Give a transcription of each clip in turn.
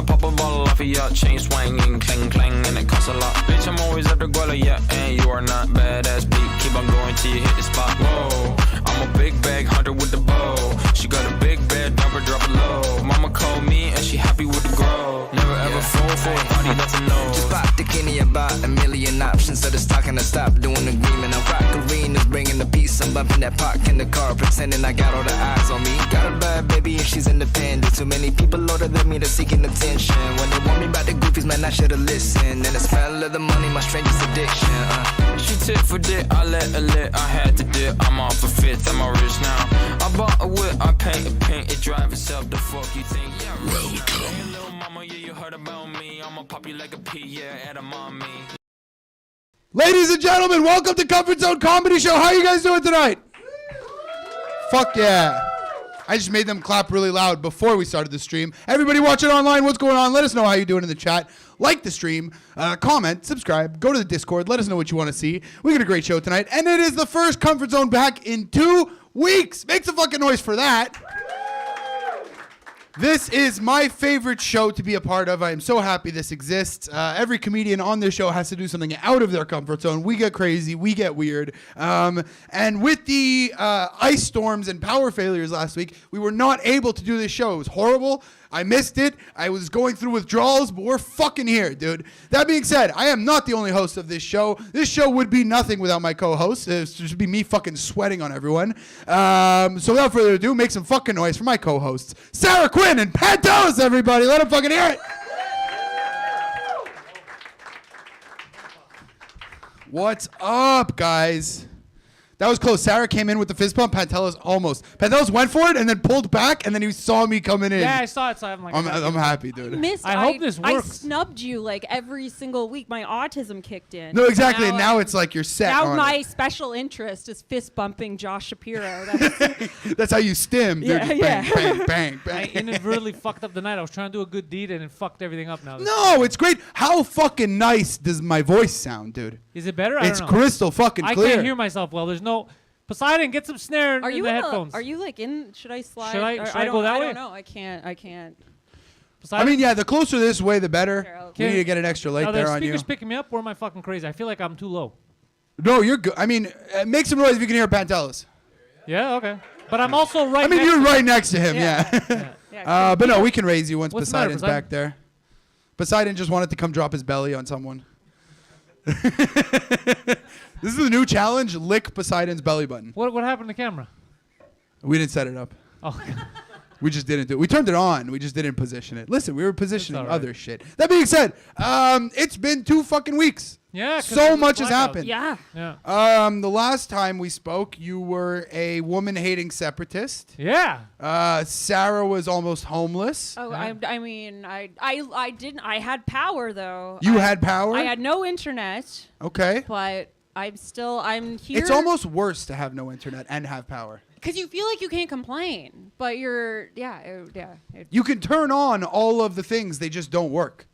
wanna pop a bottle off of your chain swinging, clang clang, and it costs a lot. Bitch, I'm always at the guala, yeah, and you are not badass beat. Keep on going till you hit the spot. Whoa, I'm a big bag hunter with the bow. She got a big bed, drop it low. Mama called me and she happy with the grow. Never ever fall for a body that's a no. Just pop the Kenny about a million options. So just talking to stop doing agreement. I'm rock arenas, bringing the peace. I'm bumping that park in the car, pretending I got all the eyes on me. Got a bad baby and she's independent. Too many people older than me, they're seeking attention. When they want me about the goofies, man, I should've listened. And the smell of the money, my strangest addiction. She tit for dick, I let her lit. I had to dip, I'm off a fifth, I'm all rich now. I bought a whip, I paint a paint, it drive itself. The fuck you think? Yeah, welcome. Hey, little mama, yeah, you heard about me. I'ma pop you like a pea, yeah, at a mommy. Ladies and gentlemen, welcome to Comfort Zone Comedy Show. How are you guys doing tonight? Fuck yeah. I just made them clap really loud before we started the stream. Everybody watching online, what's going on? Let us know how you're doing in the chat. Like the stream, comment, subscribe, go to the Discord. Let us know what you want to see. We got a great show tonight. And it is the first Comfort Zone back in 2 weeks. Make some fucking noise for that. This is my favorite show to be a part of. I am so happy this exists. Every comedian on this show has to do something out of their comfort zone. We get crazy. We get weird. And with the ice storms and power failures last week, we were not able to do this show. It was horrible. I missed it. I was going through withdrawals, but we're fucking here, dude. That being said, I am not the only host of this show. This show would be nothing without my co-host. It would just be me fucking sweating on everyone. So without further ado, make some fucking noise for my co-hosts, Sarah Quinn and Pantelis, everybody. Let them fucking hear it. What's up, guys? That was close. Sarah came in with the fist bump. Pantelis almost. Pantelis went for it and then pulled back, and then he saw me coming in. Yeah, I saw it, so I'm like... I'm happy, dude. I hope this works. I snubbed you like every single week. My autism kicked in. No, exactly. And now it's like you're set now on my it. special interest is fist bumping Josh Shapiro. That's how you stim, dude. Yeah, Just yeah. bang, bang, bang. I inadvertently fucked up the night. I was trying to do a good deed, and it fucked everything up now. No, it's great. How fucking nice does my voice sound, dude? Is it better? I It's don't know. crystal fucking clear. I can't hear myself well. There's no... Poseidon, get some snare in the headphones. Are you like in? Should I slide? Should I go that way? I don't know. I can't. Poseidon? I mean, yeah, the closer this way, the better. Here, We need to get an extra light Are there the on you. speakers picking me up, or am I fucking crazy? I feel like I'm too low. No, you're good. I mean, make some noise if you can hear Pantelis. Yeah, okay. But I'm also right I mean, next you're to right next to him, yeah. Yeah. But no, we can raise you once What's the matter, Poseidon's Poseidon? back there. Poseidon just wanted to come drop his belly on someone. This is the new challenge, lick Poseidon's belly button. What happened to the camera? We didn't set it up. Oh, We just didn't do it. We turned it on. We just didn't position it. Listen, we were positioning all right. other shit. That being said, it's been 2 fucking weeks. yeah. 'cause So of much has blackout. happened. Yeah. Yeah. The last time we spoke, you were a woman-hating separatist. Yeah. Sarah was almost homeless. Oh, Yeah. I mean, I didn't. I had power though. You had power? I had no internet, Okay. but I'm here. It's almost worse to have no internet and have power. because you feel like you can't complain, but you're You can turn on all of the things, they just don't work.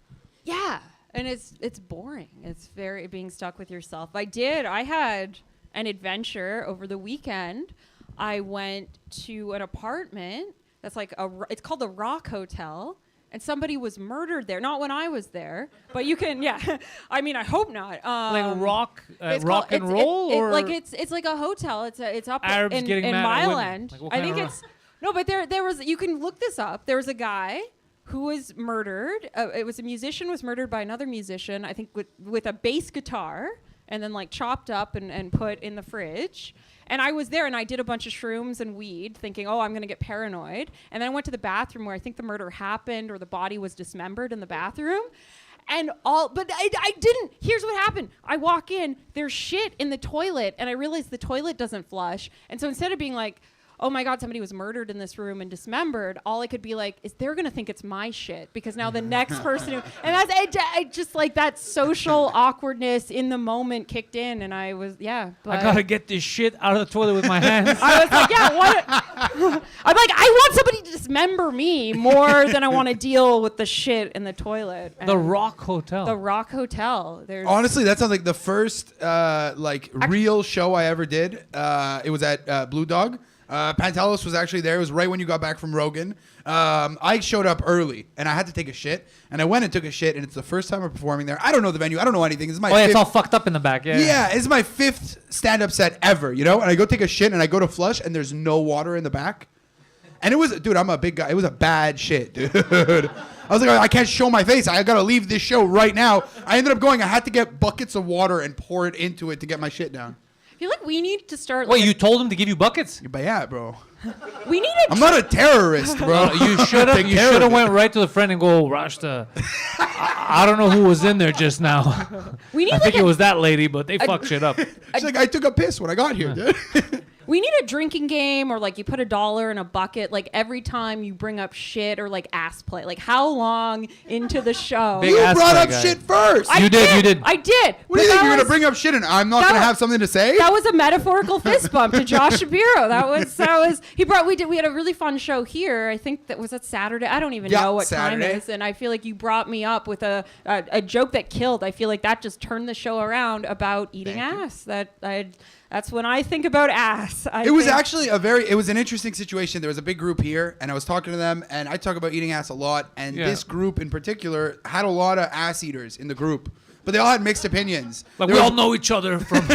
yeah, and it's boring. It's very being stuck with yourself. I had an adventure over the weekend. I went to an apartment that's like it's called the Rock Hotel. And somebody was murdered there. Not when I was there, but you can, yeah. I mean, I hope not. Like rock it's rock called- and roll, or like it's like a hotel. It's up Arabs in getting mad at Mile women. End. Like, what I kind think of it's no, but there was. You can look this up. There was a guy who was murdered. It was a musician was murdered by another musician. I think with a bass guitar, and then like chopped up and put in the fridge. And I was there, and I did a bunch of shrooms and weed, thinking, oh, I'm going to get paranoid. And then I went to the bathroom where I think the murder happened, or the body was dismembered in the bathroom. But I didn't. Here's what happened. I walk in, there's shit in the toilet, and I realize the toilet doesn't flush. And so instead of being like, oh my God, somebody was murdered in this room and dismembered, all I could be like, is they're going to think it's my shit, because now the next person who, and that's, I just like that social awkwardness in the moment kicked in, and I was, yeah. I gotta get this shit out of the toilet with my hands. I was like, yeah, what? I'm like, I want somebody to dismember me more than I want to deal with the shit in the toilet. The Rock Hotel. The Rock Hotel. There's Honestly, that sounds like the first real show I ever did. It was at Blue Dog. Pantelis was actually there. It was right when you got back from Rogan. I showed up early, and I had to take a shit. And I went and took a shit, and it's the first time I'm performing there. I don't know the venue. I don't know anything. This is my it's all fucked up in the back. Yeah. Yeah, it's my 5th stand-up set ever, you know? And I go take a shit, and I go to flush, and there's no water in the back. And it was, dude, I'm a big guy. It was a bad shit, dude. I was like, I can't show my face. I got to leave this show right now. I ended up going. I had to get buckets of water and pour it into it to get my shit down. I feel like we need to start. Wait, you told him to give you buckets? But yeah, bro. We need I'm not a terrorist, bro. You should have. You should have went right to the friend and go, Rashta. I don't know who was in there just now. I think it was that lady, but they fucked shit up. She's like, I took a piss when I got here, dude. We need a drinking game, or like you put $1 in a bucket, like every time you bring up shit or like ass play. Like how long into the show? You brought up shit first. You did. I did. What do you think? You're gonna bring up shit and I'm not gonna have something to say? That was a metaphorical fist bump to Josh Shapiro. That was. We had a really fun show here. I think that was Saturday. I don't even know what time it is. And I feel like you brought me up with a joke that killed. I feel like that just turned the show around about eating ass. That's when I think about ass. It was actually it was an interesting situation. There was a big group here, and I was talking to them, and I talk about eating ass a lot, and this group in particular had a lot of ass eaters in the group, but they all had mixed opinions. Like we all know each other from...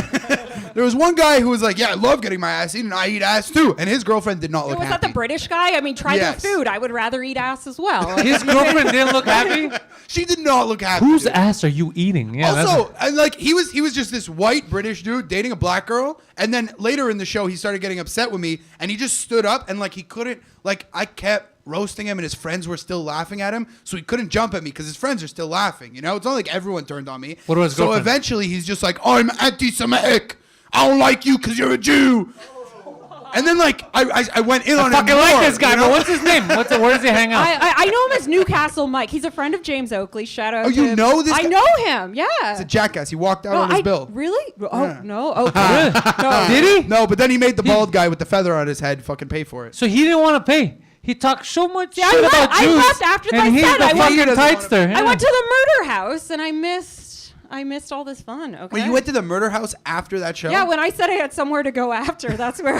There was one guy who was like, yeah, I love getting my ass eaten, I eat ass too, and his girlfriend did not look happy. Was that the British guy? I mean, try their food. I would rather eat ass as well. His girlfriend didn't look happy? She did not look happy. Whose ass are you eating? Yeah, also, and like he was just this white British dude dating a black girl, and then later in the show he started getting upset with me, and he just stood up and like he couldn't, like I kept roasting him and his friends were still laughing at him, so he couldn't jump at me because his friends are still laughing, you know? It's not like everyone turned on me. What was his girlfriend? So eventually he's just like, I'm anti-Semitic. I don't like you because you're a Jew. And then like I went in on him. I fucking like this guy, but what's his name? Where does he hang out? I know him as Newcastle Mike. He's a friend of James Oakley. Shout out. Oh, you know this guy? I know him. Yeah. It's a jackass. He walked out on his bill. Really? Oh Yeah. no. Okay. No. Did he? No, but then he made the bald guy with the feather on his head fucking pay for it. So he didn't want to pay. He talked so much shit about I Jews. left after and I he's said the I fucking went. tightster. Yeah. I went to the murder house and I missed all this fun. Okay. Wait, you went to the murder house after that show? Yeah, when I said I had somewhere to go after, that's where.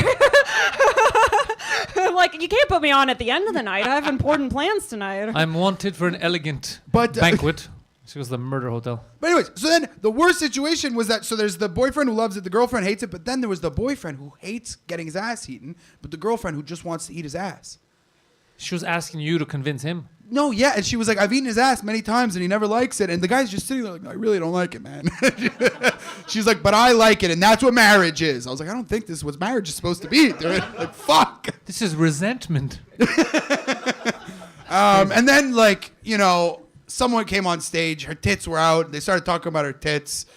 I'm like, you can't put me on at the end of the night. I have important plans tonight. I'm wanted for an elegant banquet. She was the murder hotel. But anyways, so then the worst situation was that, so there's the boyfriend who loves it, the girlfriend hates it, but then there was the boyfriend who hates getting his ass eaten, but the girlfriend who just wants to eat his ass. She was asking you to convince him. No, yeah, and she was like, I've eaten his ass many times and he never likes it. And the guy's just sitting there like, I really don't like it, man. She's like, but I like it, and that's what marriage is. I was like, I don't think this is what marriage is supposed to be, dude. Like, fuck. This is resentment. And then, like, you know, someone came on stage, her tits were out, they started talking about her tits.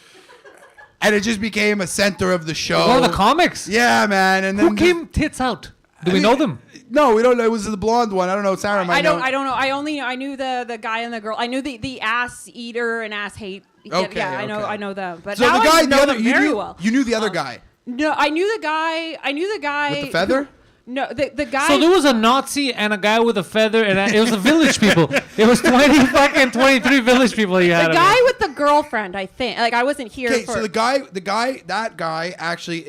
And it just became a center of the show. One of the comics? Yeah, man. And then who came tits out? Do we know them? No, we don't know. It was the blonde one. I don't know. Sarah might know. I don't know. I knew the guy and the girl. I knew the ass eater and ass hate. Okay, yeah, okay. I know them. But So now the guy, I know them very well. You knew the other guy. No, I knew the guy With the feather? No, the guy. So there was a Nazi and a guy with a feather, and it was the village people. It was 23 village people you had. The guy with the girlfriend, I think. Like, I wasn't here for... Okay, so that guy actually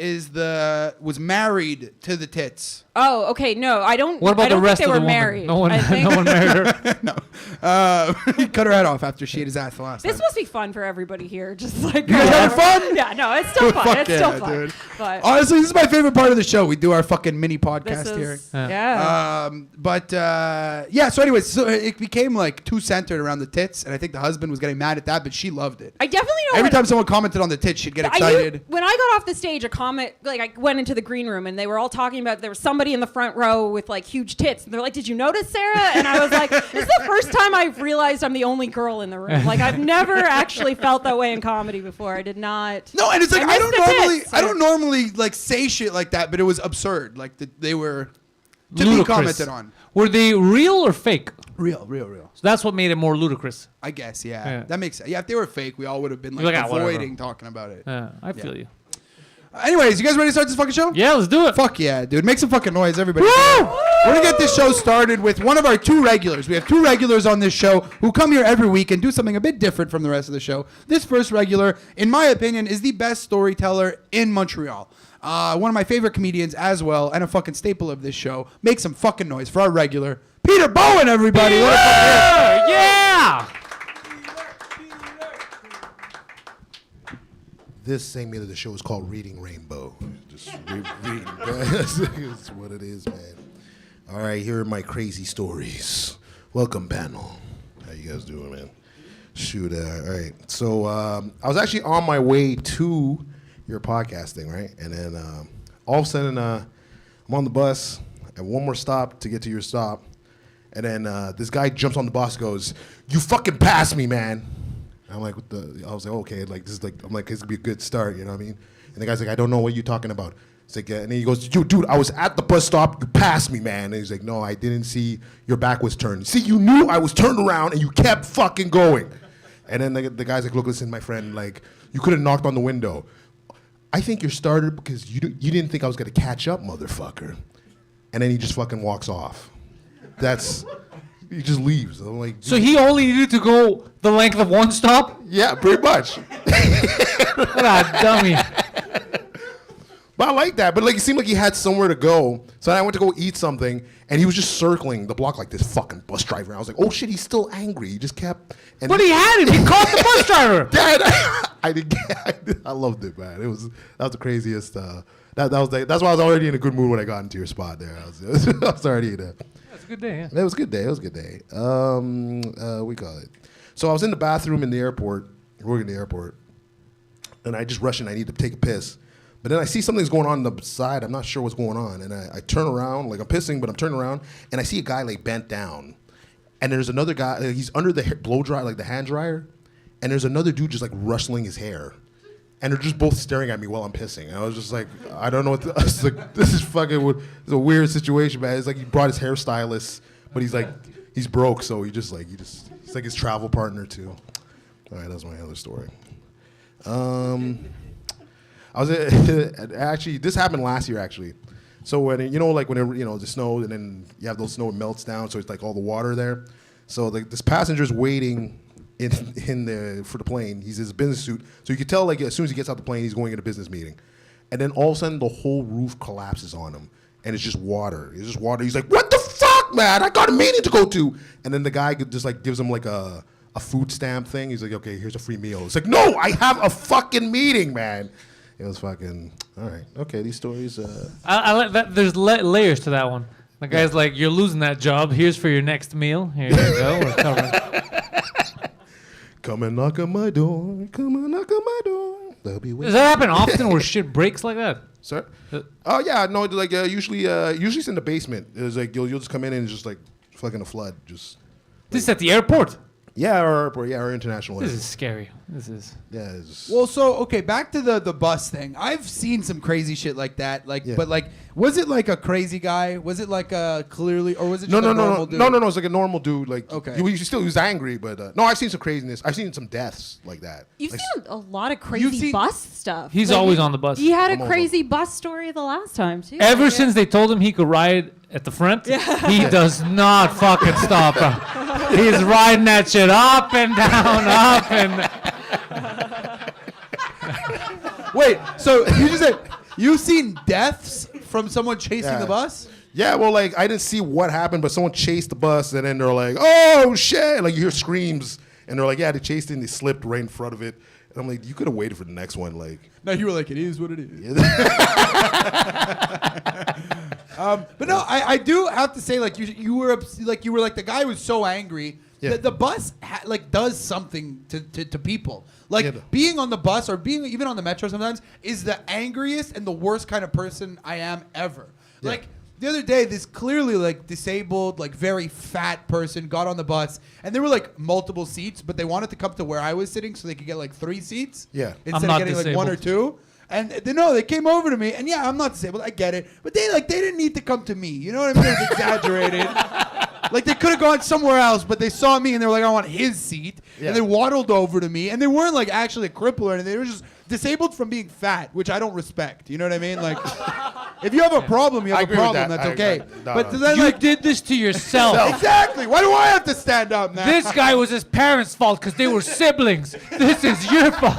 was married to the tits. Oh, okay. No, I don't. What about I don't the rest think of they the were woman? married. No one married her. No. He cut her head off after she ate his ass the last This time. must be fun for everybody here. Just like... You guys having fun? Yeah, no, it's still fun. Fuck It's yeah, still fun. dude. But Honestly, this is my favorite part of the show. We do our fucking mini podcast here. Yeah. Yeah, so anyways, so it became like too centered around the tits, and I think the husband was getting mad at that, but she loved it. I definitely know. Every time someone commented on the tits, she'd get I excited. knew, when I got off the stage, a comment, like I went into the green room and they were all talking about, there was somebody in the front row with like huge tits. And they're like, did you notice, Sarah? And I was like, this is the first time I've realized I'm the only girl in the room. Like, I've never actually felt that way in comedy before. I did not. No, and it's like, I don't tits. normally like say shit like that, but it was absurd. Like they were to Ludicrous. be commented on. Were they real or fake? Real. So that's what made it more ludicrous. I guess, yeah. That makes sense. Yeah, if they were fake, we all would have been like Like, avoiding talking about it. I feel you. Anyways, you guys ready to start this fucking show? Yeah, let's do it. Fuck yeah, dude. Make some fucking noise, everybody. Woo! We're going to get this show started with one of our 2 regulars. We have 2 regulars on this show who come here every week and do something a bit different from the rest of the show. This first regular, in my opinion, is the best storyteller in Montreal. One of my favorite comedians as well, and a fucking staple of this show. Make some fucking noise for our regular, Peter Bowen, everybody. Yeah! This segment of the show is called Reading Rainbow. Just reading. That's what it is, man. All right, here are my crazy stories. Welcome, panel. How you guys doing, man? Shoot, all right. So I was actually on my way to your podcast thing, right? And then all of a sudden, I'm on the bus. I have one more stop to get to your stop. And then this guy jumps on the bus, goes, "You fucking passed me, man." I'm like, I was like, okay, like this is like, I'm like, this could be a good start, you know what I mean? And the guy's like, "I don't know what you're talking about." It's like, and then he goes, "Dude, I was at the bus stop, you passed me, man." And he's like, "No, I didn't see your back was turned. See, you knew I was turned around and you kept fucking going." And then the guy's like, "Look, listen, my friend, like, you could have knocked on the window. I think you're started because you didn't think I was gonna catch up, motherfucker." And then he just fucking walks off. He just leaves. I'm like, So he only needed to go the length of one stop? yeah, pretty much. What a dummy. But I like that. But like, it seemed like he had somewhere to go. So I went to go eat something, and he was just circling the block like this fucking bus driver. And I was like, oh shit, he's still angry. He just kept. And But he had him. He caught the bus driver. Dad, I loved it, man. That was the craziest. That's why I was already in a good mood when I got into your spot there. I was already in a. That's a good day, yeah. It was a good day. We call it. So I was in the bathroom in the airport, working in the airport, and I just rush in. I need to take a piss. But then I see something's going on the side. I'm not sure what's going on. And I turn around, like I'm pissing, but I'm turning around, and I see a guy like bent down. And there's another guy, he's under the blow dryer, like the hand dryer. And there's another dude just like rustling his hair. And they're just both staring at me while I'm pissing. And I was just like, I don't know what I was like, this is it's a weird situation, man. It's like he brought his hairstylist, but he's broke, so he's like his travel partner too. All right, that's my other story. I was actually, this happened last year actually. So when the snow, and then you have those snow, it melts down, so it's like all the water there. So like this passenger's waiting for the plane. He's in his business suit, so you could tell like as soon as he gets out the plane, he's going in a business meeting. And then all of a sudden, the whole roof collapses on him, and it's just water. It's just water. He's like, "What the fuck, man? I got a meeting to go to." And then the guy just like gives him like a food stamp thing. He's like, "Okay, here's a free meal." It's like, "No, I have a fucking meeting, man." It was fucking all right. Okay, these stories. I like that. There's layers to that one. The guy's like, "You're losing that job. Here's for your next meal. Here you go. We're covering." Come and knock on my door. Come and knock on my door. They'll be waiting. Does that happen often where shit breaks like that? Sir? Oh yeah, no. Like usually it's in the basement. It's like you'll just come in and it's just like fucking a flood. Just. This is at the airport. Yeah, our international. This is scary. This is. Yeah. It's, Well, so okay, back to the bus thing. I've seen some crazy shit like that. Like, Yeah. but like, was it like a crazy guy? Was it like a clearly, or was it just a normal dude? no. It's like a normal dude. Like, Okay. he was angry, but no, I've seen some craziness. I've seen some deaths like that. You've Like, seen a lot of You've crazy seen- bus stuff. He's always on the bus. You had I'm a over. crazy bus story the last time too. Ever since they told him he could ride at the front, he does not fucking stop. He's riding that shit up and down, up and. Wait, so you just said you've seen deaths from someone chasing Yeah. the bus? Yeah, well, like I didn't see what happened, but someone chased the bus, and then they're like, "Oh shit!" Like you hear screams, and they're like, "Yeah, they chased it, and they slipped right in front of it." And I'm like, "You could have waited for the next one." Like, No, you were like, it is what it is. But no, I do have to say, like you were like the guy was so angry Yeah. that the bus does something to people. Like Yeah. being on the bus or being even on the metro sometimes is the angriest and the worst kind of person I am ever. Yeah. Like the other day, this clearly like disabled, like very fat person got on the bus, and there were like multiple seats, but they wanted to come to where I was sitting so they could get like 3 seats. Yeah. Instead not of getting like 1 or 2. And they came over to me, and yeah, I'm not disabled, I get it, but they didn't need to come to me. You know what I mean? It's exaggerated. Like they could have gone somewhere else, but they saw me and they were like, I want his seat, Yeah. and they waddled over to me, and they weren't like actually a cripple or anything. They were just disabled from being fat, which I don't respect. You know what I mean? Like, If you have a problem, you I have a agree with problem. that. That's okay. No. Then, You like, did this to yourself. exactly. Why do I have to stand up now? This guy was his parents' fault because they were siblings. This is your fault.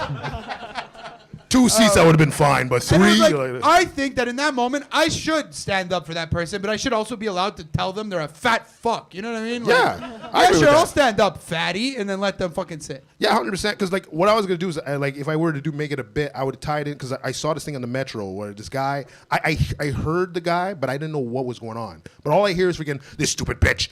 2 seats, that would have been fine, but And it 3. was like, I think that in that moment, I should stand up for that person, but I should also be allowed to tell them they're a fat fuck. You know what I mean? Like, Yeah, I agree sure, with I'll that. stand up, fatty, and then let them fucking sit. Yeah, 100%. Because like what I was gonna do is like if I were to make it a bit, I would tie it in because I saw this thing on the metro where this guy, I heard the guy, but I didn't know what was going on. But all I hear is freaking this stupid bitch,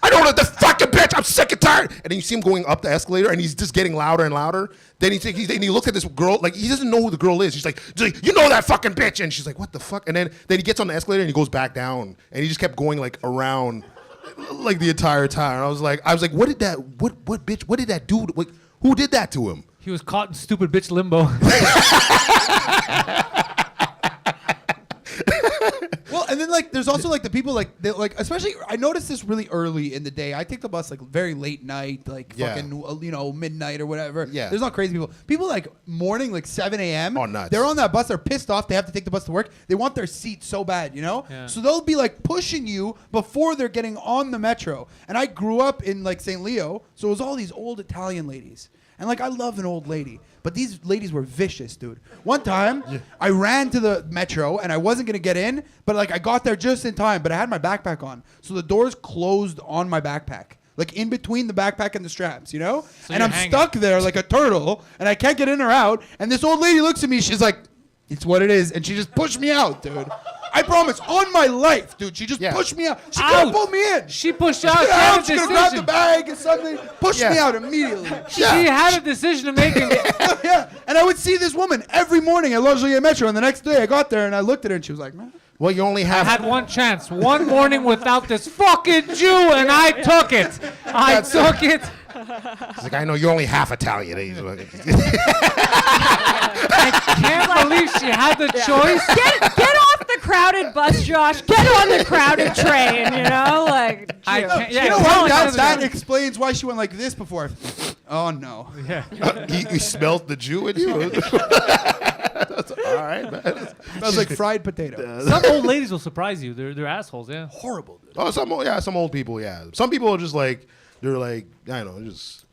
I don't know the fucking bitch. I'm sick and tired. And then you see him going up the escalator, and he's just getting louder and louder. Then he looks at this girl like he doesn't know who the girl is. He's like, you know that fucking bitch, and she's like, what the fuck? And then he gets on the escalator and he goes back down, and he just kept going like around. Like the entire time, I was like, what did that do? Like, who did that to him? He was caught in stupid bitch limbo. Well, and then like there's also like the people like especially I noticed this really early in the day. I take the bus like very late night, like Yeah. fucking midnight or whatever. Yeah. There's not crazy people. People like morning like 7 a.m. Oh, nuts. They're on that bus. They're pissed off. They have to take the bus to work. They want their seat so bad, you know. Yeah. So they'll be like pushing you before they're getting on the metro. And I grew up in like St. Leo, so it was all these old Italian ladies. And like I love an old lady, but these ladies were vicious, dude. One time, I ran to the metro and I wasn't gonna get in, but like I got there just in time. But I had my backpack on, so the doors closed on my backpack, like in between the backpack and the straps, you know. So and you're I'm hanging. stuck there like a turtle, and I can't get in or out. And this old lady looks at me, she's like, "It's what it is," and she just pushed me out, dude. I promise, on my life, dude. She just Yeah. pushed me out. She could have Out. pulled me in. She pushed out. She Yeah, had a she could have grabbed the decision. bag and something, pushed me Yeah. out immediately. She had a decision to make. Yeah, and I would see this woman every morning at La Jolie Metro, and the next day I got there and I looked at her and she was like, "Man, Well, you only I have. had one chance, one morning without this fucking Jew, and I took it. I took it. It's like I know you're only half Italian. He's like, Can't believe she had the choice. Get off the crowded bus, Josh. Get on the crowded train. You know, like. I Jew. can't- yeah, you know it's what? not That, like that explains why she went like this before." Oh no. Yeah. he smelled the Jew in you. That's all right, man. Smells like fried potato. Some old ladies will surprise you. They're assholes. Yeah. Horrible, dude. Oh, some old people, yeah. Some people are just like they're like I don't know, just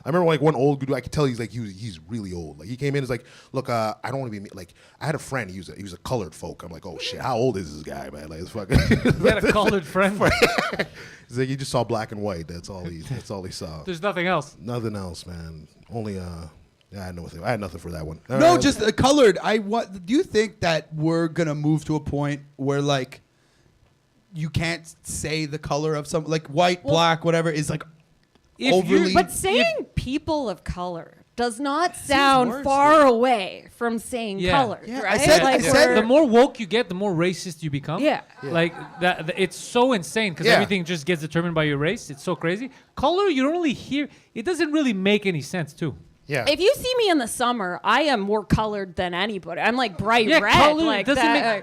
I remember like one old dude. I could tell he's really old. Like he came in, he's like, look, I don't want to be like. I had a friend. He was a colored folk. I'm like, oh shit, how old is this guy, man? Like it's fucking. You had a colored friend. He's like, he just saw black and white. That's all he saw. There's nothing else. Nothing else, man. Only yeah, I had nothing for that one. No, just colored. Do you think that we're gonna move to a point where like you can't say the color of some like white, black, whatever is like If overly? But saying people of color does not sound worse, far away from saying Yeah. color, Yeah, I right? said- like I said- we're- The more woke you get, the more racist you become. Yeah. Like that. It's so insane because Yeah. everything just gets determined by your race. It's so crazy. Color, you don't really hear. It doesn't really make any sense too. yeah. if you see me in the summer, I am more colored than anybody. I'm like bright Yeah, red. color like doesn't that.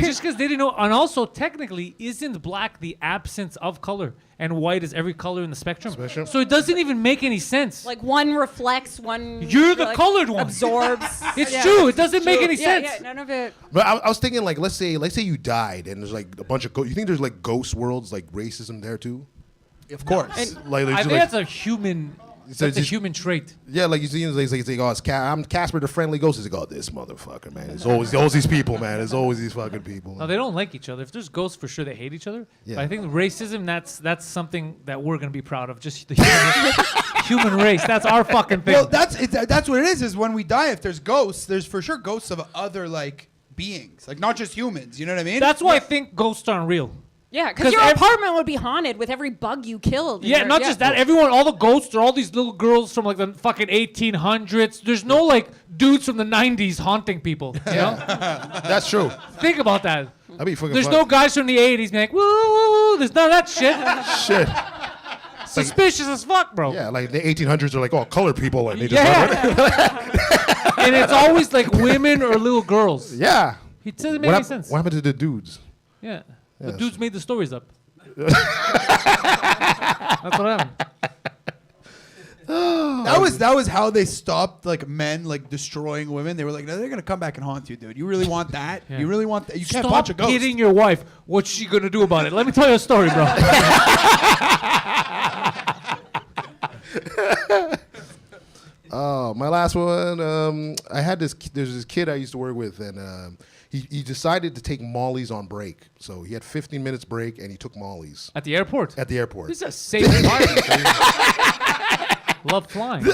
Just because they didn't know. And also, technically, isn't black the absence of color, and white is every color in the spectrum. So it doesn't even make any sense. Like one reflects, one. You're the like, colored one. Absorbs. It's Yeah. true. It doesn't make any Yeah, sense. yeah, none of it. But I was thinking like let's say you died and there's like a bunch of you think there's like ghost worlds like racism there too? of course. Like, I there's, think like that's a human. So That's a just- human trait. yeah, like you see, it's like oh, I'm Casper the Friendly Ghost. He's like, oh, this motherfucker, man. It's always these people, man. It's always these fucking people. No, they don't like each other. If there's ghosts, for sure they hate each other. Yeah. But I think racism, that's something that we're gonna be proud of. Just the human race. That's our fucking thing. Well, that's what it is. Is when we die, if there's ghosts, there's for sure ghosts of other like beings, like not just humans. You know what I mean? That's why I think ghosts aren't real. Yeah, 'Cause because your ev- apartment would be haunted with every bug you killed. Yeah, not just that. Everyone, all the ghosts are all these little girls from like the fucking 1800s. There's no like dudes from the 90s haunting people. You know? That's true. Think about that. I'd be fucking. There's no guys from the 80s being like, woo, woo, woo. There's none of that shit. shit. Suspicious as fuck, bro. Yeah, like the 1800s are like, oh, colored people, and they just Yeah. And it's always like women or little girls. yeah. It doesn't make any sense. What happened to the dudes? Yeah. The Yes. dudes made the stories up. That's what happened. That was how they stopped like men like destroying women. They were like, no, they're gonna come back and haunt you, dude. You really want that? Yeah. You really want that? You can't Stop punch a ghost. hitting your wife. What's she gonna do about it? Let me tell you a story, bro. Oh, my last one. I had this. There's this kid I used to work with, and he decided to take Molly's on break. So he had 15 minutes break, and he took Molly's At the airport. at the airport. This is a safe environment. Love flying.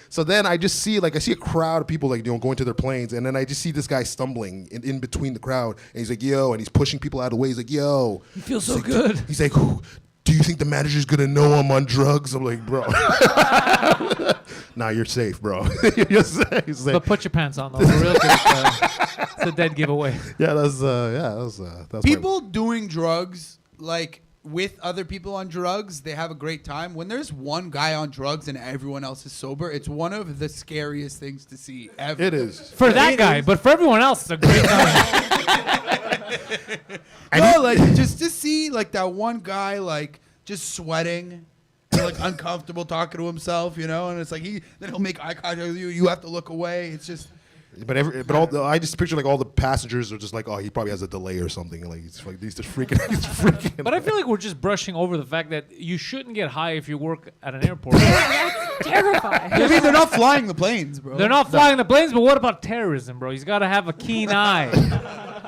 So then I just see a crowd of people going to their planes, and then I just see this guy stumbling in between the crowd, and he's like, yo, and he's pushing people out of the way. He's like, yo. You feel so He's like, good. He's like, do you think the manager's gonna know I'm on drugs? I'm like, bro. Nah, you're safe, bro. You're safe. He's like, But put your pants on, though. For real, 'cause, it's a dead giveaway. yeah, that's People doing drugs like with other people on drugs, they have a great time. When there's one guy on drugs and everyone else is sober, it's one of the scariest things to see ever. It is. For that guy, but for everyone else, it's a great time. No, like just to see like that one guy like just sweating, and, like uncomfortable talking to himself, you know, and it's like then he'll make eye contact with you. You have to look away. It's just. I just picture like all the passengers are just like, oh, he probably has a delay or something. Like he's just freaking. But I feel like we're just brushing over the fact that you shouldn't get high if you work at an airport. Terrifying. I mean, they're not flying the planes, bro. They're not flying the planes, but what about terrorism, bro? He's got to have a keen eye.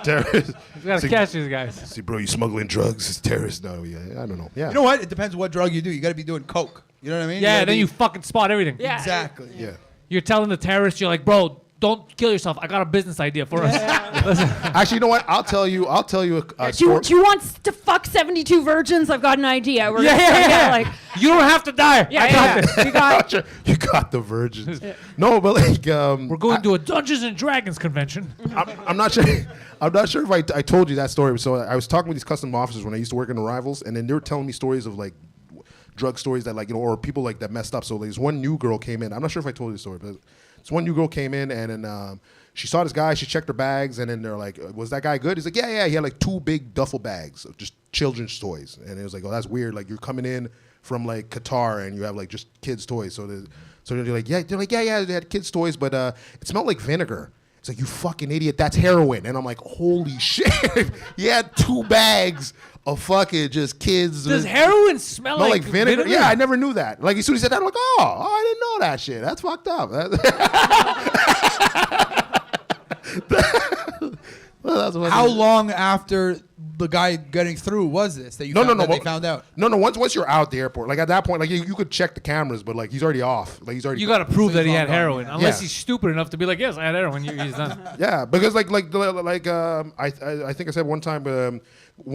terrorist. He's got to catch these guys. See, bro, you smuggling drugs? It's terrorist. No, yeah, I don't know. Yeah, You know what? It depends what drug you do. You got to be doing coke. You know what I mean? Yeah, gotta then be- you fucking spot everything. Yeah. Exactly. yeah. You're telling the terrorists, you're like, bro, don't kill yourself. I got a business idea for us. Actually, you know what? I'll tell you a Do story. you want to fuck 72 virgins? I've got an idea. We're gonna Yeah. like You don't have to die. I got this. You got You got the virgins. No, but like We're going to a Dungeons and Dragons convention. I'm not sure. I'm not sure if I told you that story. So I was talking with these custom officers when I used to work in Arrivals, and then they were telling me stories of like drug stories that like or people like that messed up. So there's one new girl came in. I'm not sure if I told you the story, but this one new girl came in and then she saw this guy. She checked her bags, and then they're like, "Was that guy good?" He's like, "Yeah." He had like 2 big duffel bags of just children's toys, and it was like, "Oh, that's weird. Like you're coming in from like Qatar and you have like just kids' toys." So they're like, "Yeah." They're like, "Yeah." They had kids' toys, but it smelled like vinegar. It's like, you fucking idiot, that's heroin. And I'm like, holy shit. He had 2 bags of fucking just kids. Does heroin smell No, like vinegar? Yeah, I never knew that. Like, as soon as he said that, I'm like, oh, I didn't know that shit. That's fucked up. Well, that's How long after the guy getting through was this that you they found out? No. Once you're out the airport, like at that point, like you could check the cameras, but like he's already off. Like he's already. You got to prove that he had long gone, heroin. yeah. Unless Yeah. he's stupid enough to be like, yes, I had heroin. He's done. Yeah, because I think I said one time.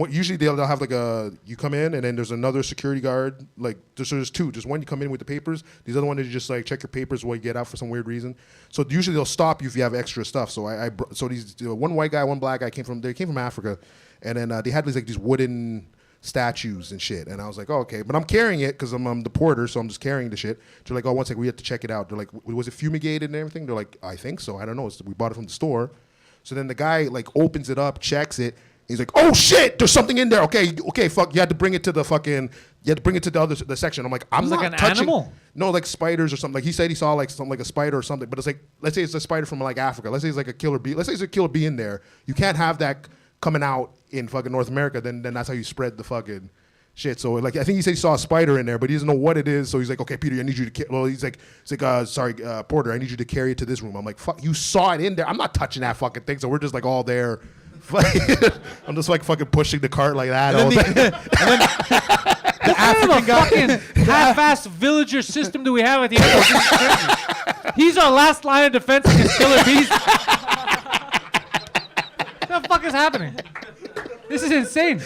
Usually they'll have like you come in and then there's another security guard. Like there's 2. Just one you come in with the papers. These other one is just like check your papers while you get out for some weird reason. So usually they'll stop you if you have extra stuff. So so these one white guy, one black guy came from Africa, and then they had these wooden statues and shit. And I was like, oh, okay, but I'm carrying it because I'm the porter, so I'm just carrying the shit. They're like, oh, one second, we have to check it out. They're like, was it fumigated and everything? They're like, I think so. I don't know. We bought it from the store. So then the guy like opens it up, checks it. He's like, oh shit, there's something in there. Okay, fuck. You had to bring it to the the section. I'm like, I'm It's not like an touching. animal? No, like spiders or something. Like he said he saw like something like a spider or something. But it's like, let's say it's a spider from like Africa. Let's say it's like a killer bee. Let's say it's a killer bee in there. You can't have that coming out in fucking North America. Then that's how you spread the fucking shit. So like, I think he said he saw a spider in there, but he doesn't know what it is. So he's like, okay, Peter, I need you to. He's like, sorry, Porter, I need you to carry it to this room. I'm like, fuck, you saw it in there. I'm not touching that fucking thing. So we're just like all there. I'm just like fucking pushing the cart like that. And then the African guy. Fucking half-assed villager system do we have at the end? He's our last line of defense against killer bees. What the fuck is happening? This is insane.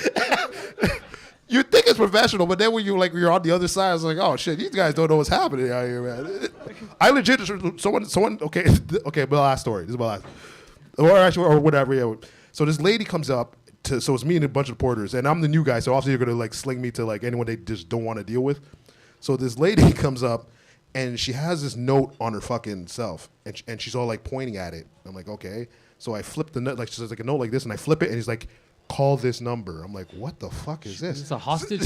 You think it's professional, but then when you're on the other side, it's like, oh shit, these guys don't know what's happening out here, man. I legit someone. Okay, my last story. This is my last, or whatever. Yeah. So this lady comes up so it's me and a bunch of porters, and I'm the new guy, so obviously you're gonna like sling me to like anyone they just don't want to deal with. So this lady comes up, and she has this note on her fucking self, and she's all like pointing at it. I'm like, okay. So I flip the note, like she says like a note like this, and I flip it, and he's like, call this number. I'm like, what the fuck is this? It's a hostage.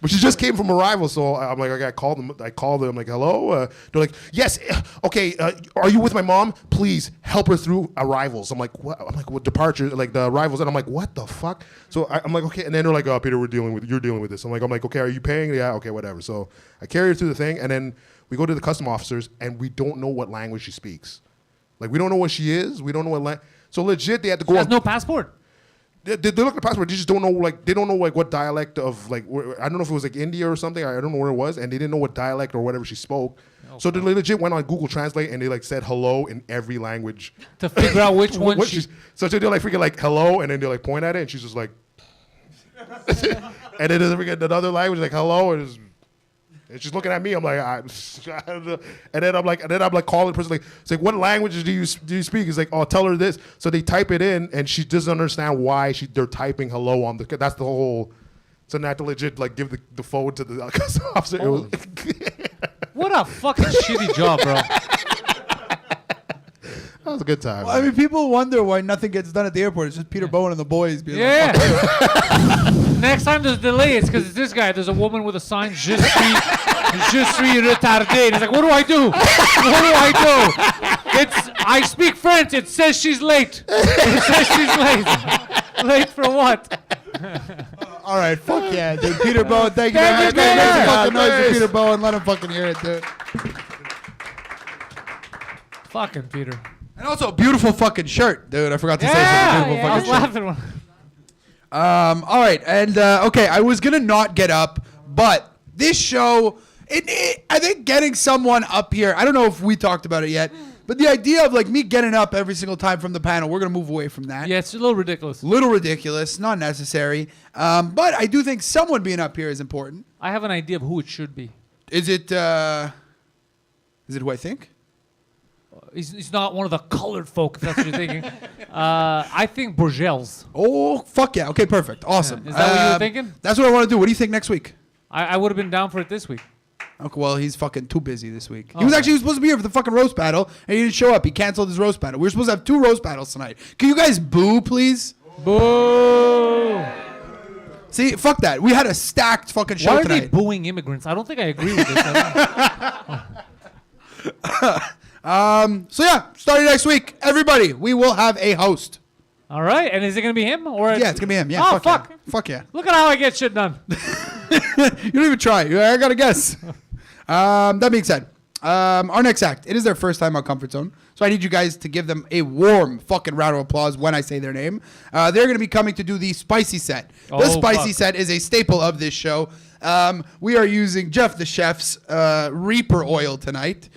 But she just came from Arrival, so I'm like, okay, I called them. I'm like, hello. They're like, yes. Okay. Are you with my mom? Please help her through Arrivals. I'm like, what? I'm like, what departure? Like the Arrivals, and I'm like, what the fuck? So I'm like, okay. And then they're like, oh, Peter, you're dealing with this. I'm like, okay, are you paying? Yeah. Okay, whatever. So I carry her through the thing, and then we go to the custom officers, and we don't know what language she speaks. Like, we don't know what she is. We don't know what So legit, they had to go. She has no passport. They look at the passport. They just don't know, like, what dialect of, like, I don't know if it was like India or something. I don't know where it was, and they didn't know what dialect or whatever she spoke. Okay. So they legit went on Google Translate and they like said hello in every language to figure out which one. So they're like freaking like hello, and then they like point at it, and she's just like, and then there's freaking another language like hello, and she's looking at me. I'm like, and then I'm like calling the person like, it's like, what languages do you speak? It's like, oh, tell her this. So they type it in, and she doesn't understand why they're typing hello on the. That's the whole. So now I have to legit like give the phone to the custom officer. What a fucking shitty job, bro. That was a good time. Well, I mean, people wonder why nothing gets done at the airport. It's just Peter Bowen and the boys being like, next time there's a delay, it's because it's this guy. There's a woman with a sign, je suis retardé. He's like, what do I do? I speak French. It says she's late. It says she's late. Late for what? All right, fuck yeah, dude. Peter Bowen, thank you very much. Make some fucking noise for Peter Bowen. Let him fucking hear it, dude. Fucking Peter. And also a beautiful fucking shirt, dude. I forgot to say something. Beautiful fucking shirt. All right, and okay, I was gonna not get up, but this show, I think getting someone up here. I don't know if we talked about it yet, but the idea of like me getting up every single time from the panel, we're gonna move away from that. Yeah, it's a little ridiculous. Not necessary. But I do think someone being up here is important. I have an idea of who it should be. Is it who I think? He's not one of the colored folk, if that's what you're thinking. I think Bourgel's. Oh, fuck yeah. Okay, perfect. Awesome. Is that what you were thinking? That's what I want to do. What do you think next week? I would have been down for it this week. Okay, well, he's fucking too busy this week. He was supposed to be here for the fucking roast battle, and he didn't show up. He canceled his roast battle. We were supposed to have 2 roast battles tonight. Can you guys boo, please? Boo! See, fuck that. We had a stacked fucking show tonight. Why are they booing immigrants? I don't think I agree with this. So yeah, starting next week, everybody, we will have a host. All right, and is it gonna be him or? Yeah, it's gonna be him. Yeah. Oh fuck! Yeah. Fuck yeah! Look at how I get shit done. You don't even try. I gotta guess. That being said, our next act, it is their first time out comfort zone, so I need you guys to give them a warm fucking round of applause when I say their name. They're gonna be coming to do the spicy set. The spicy set is a staple of this show. We are using Jeff the Chef's Reaper oil tonight.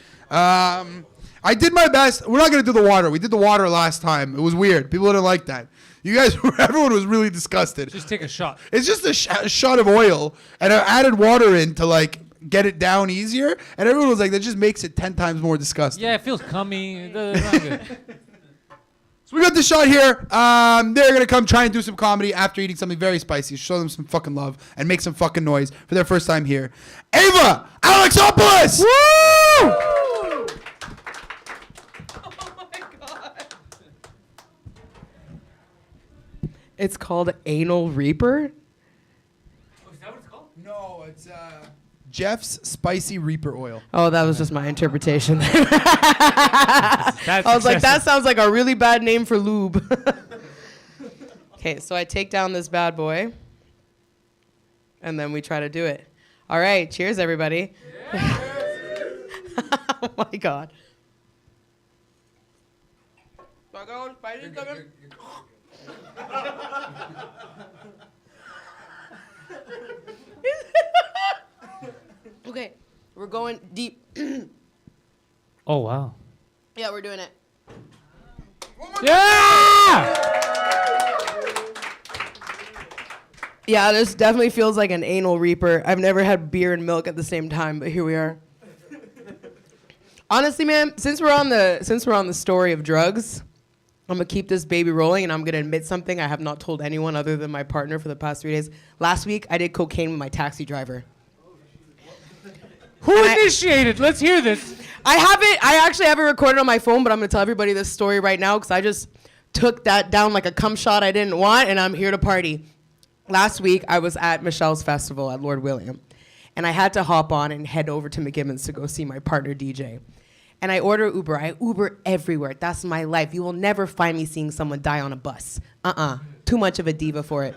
I did my best. We're not going to do the water. We did the water last time. It was weird. People didn't like that. You guys, everyone was really disgusted. Just take a shot. It's just a shot of oil, and I added water in to like get it down easier, and everyone was like, that just makes it 10 times more disgusting. Yeah, it feels cummy. It's not good. So we got this shot here. They're going to come try and do some comedy after eating something very spicy. Show them some fucking love and make some fucking noise for their first time here. Ava Alexopoulos! Woo! It's called Anal Reaper. Oh, is that what it's called? No, it's Jeff's Spicy Reaper Oil. Oh, that was just my interpretation. I was like, that sounds like a really bad name for lube. Okay, so I take down this bad boy, and then we try to do it. All right, cheers, everybody. Oh, my God. Okay, we're going deep. Oh, wow. Yeah, we're doing it. Yeah! Yeah, this definitely feels like an anal reaper. I've never had beer and milk at the same time, but here we are. Honestly, man, since we're on the story of drugs, I'm gonna keep this baby rolling, and I'm gonna admit something I have not told anyone other than my partner for the past 3 days. Last week, I did cocaine with my taxi driver. Who initiated? Let's hear this. I actually have it recorded on my phone, but I'm gonna tell everybody this story right now because I just took that down like a cum shot I didn't want, and I'm here to party. Last week, I was at Michelle's festival at Lord William, and I had to hop on and head over to McGibbon's to go see my partner DJ. And I order Uber. I Uber everywhere. That's my life. You will never find me seeing someone die on a bus. Too much of a diva for it.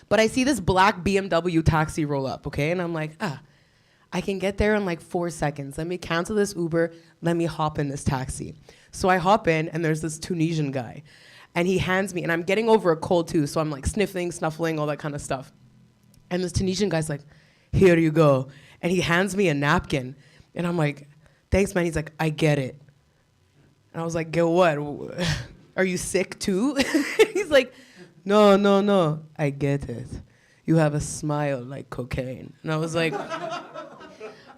But I see this black BMW taxi roll up, okay? And I'm like, I can get there in like 4 seconds. Let me cancel this Uber. Let me hop in this taxi. So I hop in, and there's this Tunisian guy. And he hands me, and I'm getting over a cold too, so I'm like sniffling, snuffling, all that kind of stuff. And this Tunisian guy's like, here you go. And he hands me a napkin. And I'm like, thanks, man. He's like, I get it. And I was like, get what? Are you sick too? He's like, no, I get it. You have a smile like cocaine. And I was like,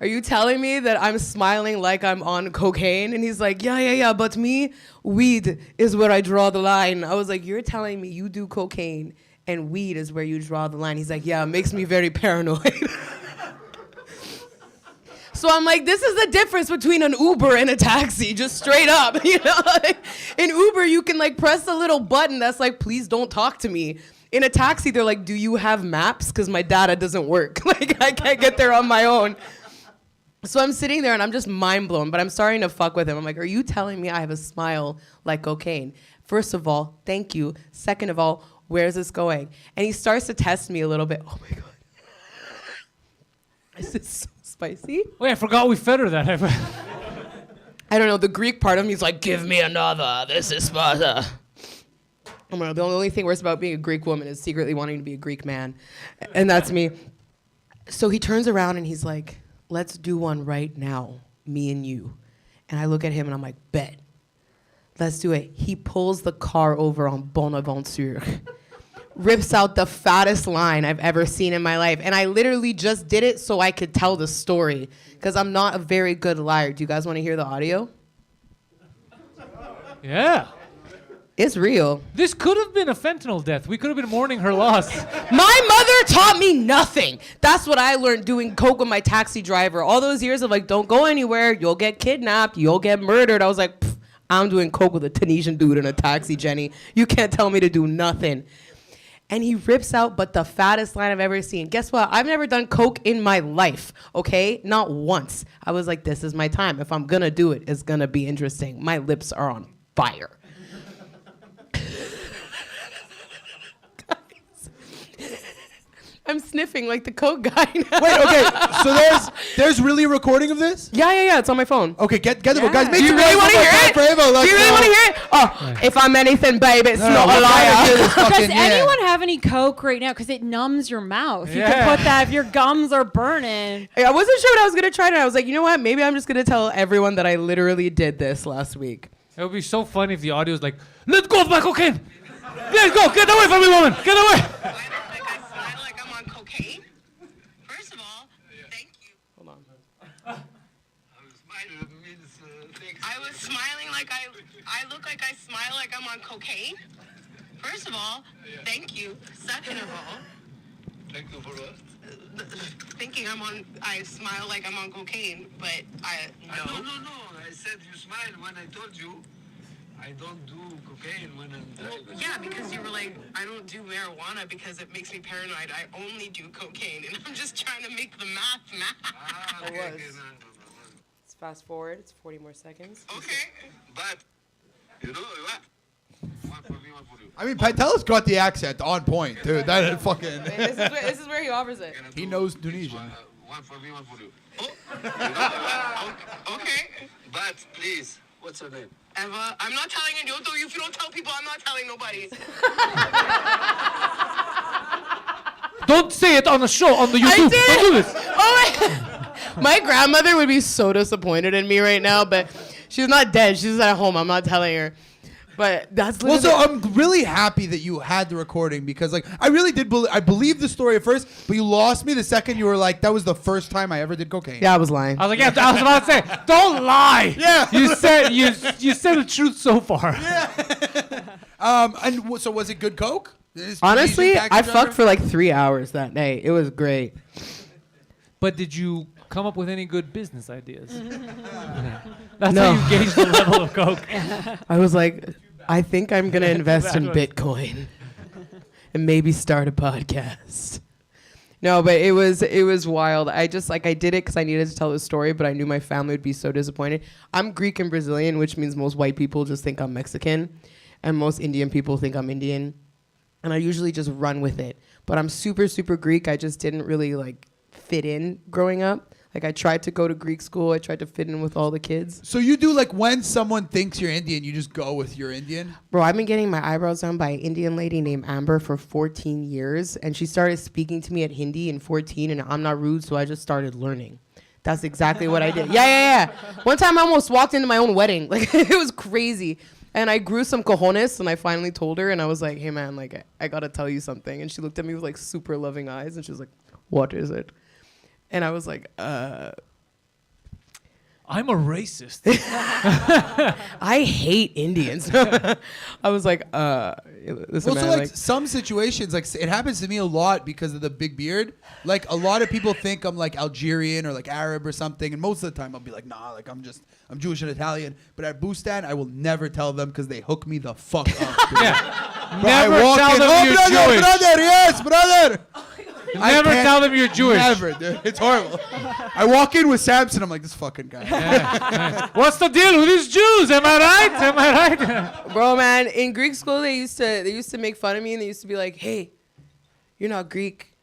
are you telling me that I'm smiling like I'm on cocaine? And he's like, yeah, but me, weed is where I draw the line. I was like, you're telling me you do cocaine and weed is where you draw the line. He's like, yeah, it makes me very paranoid. So I'm like, this is the difference between an Uber and a taxi, just straight up, you know? Like, in Uber, you can like press the little button that's like, please don't talk to me. In a taxi, they're like, do you have maps? Because my data doesn't work. Like, I can't get there on my own. So I'm sitting there and I'm just mind blown, but I'm starting to fuck with him. I'm like, are you telling me I have a smile like cocaine? First of all, thank you. Second of all, where's this going? And he starts to test me a little bit. Oh my God. This is so spicy. Wait, I forgot we fed her that. I don't know, the Greek part of me is like, give me another. This is Sparta. Oh my God, the only thing worse about being a Greek woman is secretly wanting to be a Greek man. And that's me. So he turns around and he's like, let's do one right now, me and you. And I look at him and I'm like, bet. Let's do it. He pulls the car over on Bonaventure. Rips out the fattest line I've ever seen in my life. And I literally just did it so I could tell the story. Because I'm not a very good liar. Do you guys want to hear the audio? Yeah. It's real. This could have been a fentanyl death. We could have been mourning her loss. My mother taught me nothing. That's what I learned doing coke with my taxi driver. All those years of like, don't go anywhere. You'll get kidnapped. You'll get murdered. I was like, I'm doing coke with a Tunisian dude in a taxi, Jenny. You can't tell me to do nothing. And he rips out, but the fattest line I've ever seen. Guess what? I've never done coke in my life, okay? Not once. I was like, this is my time. If I'm gonna do it, it's gonna be interesting. My lips are on fire. I'm sniffing like the coke guy now. Wait, okay. So there's really a recording of this? Yeah. It's on my phone. Okay, get the vote, guys. Make Do you some really noise want to for hear my it? friend Bravo. Do you really want to hear it? Oh, if I'm anything, babe, it's not a liar. Does anyone have any coke right now? Because it numbs your mouth. You can put that if your gums are burning. I wasn't sure what I was going to try, and I was like, you know what? Maybe I'm just going to tell everyone that I literally did this last week. It would be so funny if the audio was like, let go of my cocaine. Let go. Get away from me, woman. Get away. I look like I smile like I'm on cocaine. First of all, thank you. Second of all, thank you for what? Thinking I smile like I'm on cocaine, but no. No. I said you smile when I told you I don't do cocaine when I'm driving. Yeah, because you were like, I don't do marijuana because it makes me paranoid. I only do cocaine, and I'm just trying to make the math. Okay. Let's fast forward. It's 40 more seconds. Okay. But, you know what? One for me, one for you. I mean, Pantelis got the accent on point, dude. That is fucking... This is where he offers it. He knows Tunisian. One for me, one for you. Oh. Okay. But, please, what's your name? Eva, I'm not telling you. If you don't tell people, I'm not telling nobody. Don't say it on the show, on the YouTube. I did. Don't do this. Oh my grandmother would be so disappointed in me right now, but she's not dead. She's at home. I'm not telling her. But that's Well, literally... so I'm really happy that you had the recording because, like, I really did I believed the story at first, but you lost me the second you were like, that was the first time I ever did cocaine. Yeah, I was lying. I was like, yeah, I was about to say, don't lie. Yeah. You said the truth so far. And so was it good coke? Honestly, I fucked for like 3 hours that night. It was great. But did you come up with any good business ideas? That's No. how you gauge the level of coke. I was like, I think I'm going to invest in Bitcoin and maybe start a podcast. No, but it was wild. I just I did it because I needed to tell the story, but I knew my family would be so disappointed. I'm Greek and Brazilian, which means most white people just think I'm Mexican, and most Indian people think I'm Indian, and I usually just run with it. But I'm super, super Greek. I just didn't really fit in growing up. I tried to go to Greek school. I tried to fit in with all the kids. So you do when someone thinks you're Indian, you just go with you're Indian? Bro, I've been getting my eyebrows done by an Indian lady named Amber for 14 years. And she started speaking to me at Hindi in 14. And I'm not rude, so I just started learning. That's exactly what I did. Yeah. One time I almost walked into my own wedding. It was crazy. And I grew some cojones, and I finally told her. And I was like, hey, man, I got to tell you something. And she looked at me with super loving eyes. And she was like, what is it? And I was like, I'm a racist. I hate Indians. I was like, listen, man. Some situations, it happens to me a lot because of the big beard. A lot of people think I'm Algerian or Arab or something. And most of the time I'll be nah, I'm Jewish and Italian. But at Bustan, I will never tell them because they hook me the fuck up. Dude. Yeah. Never tell them you're Jewish. Brother, yes, brother. Never tell them you're Jewish. Never, dude. It's horrible. I walk in with Samson. I'm like, this fucking guy. Yeah. What's the deal with these Jews? Am I right? Bro, man, in Greek school, they used to make fun of me, and they used to be like, hey, you're not Greek.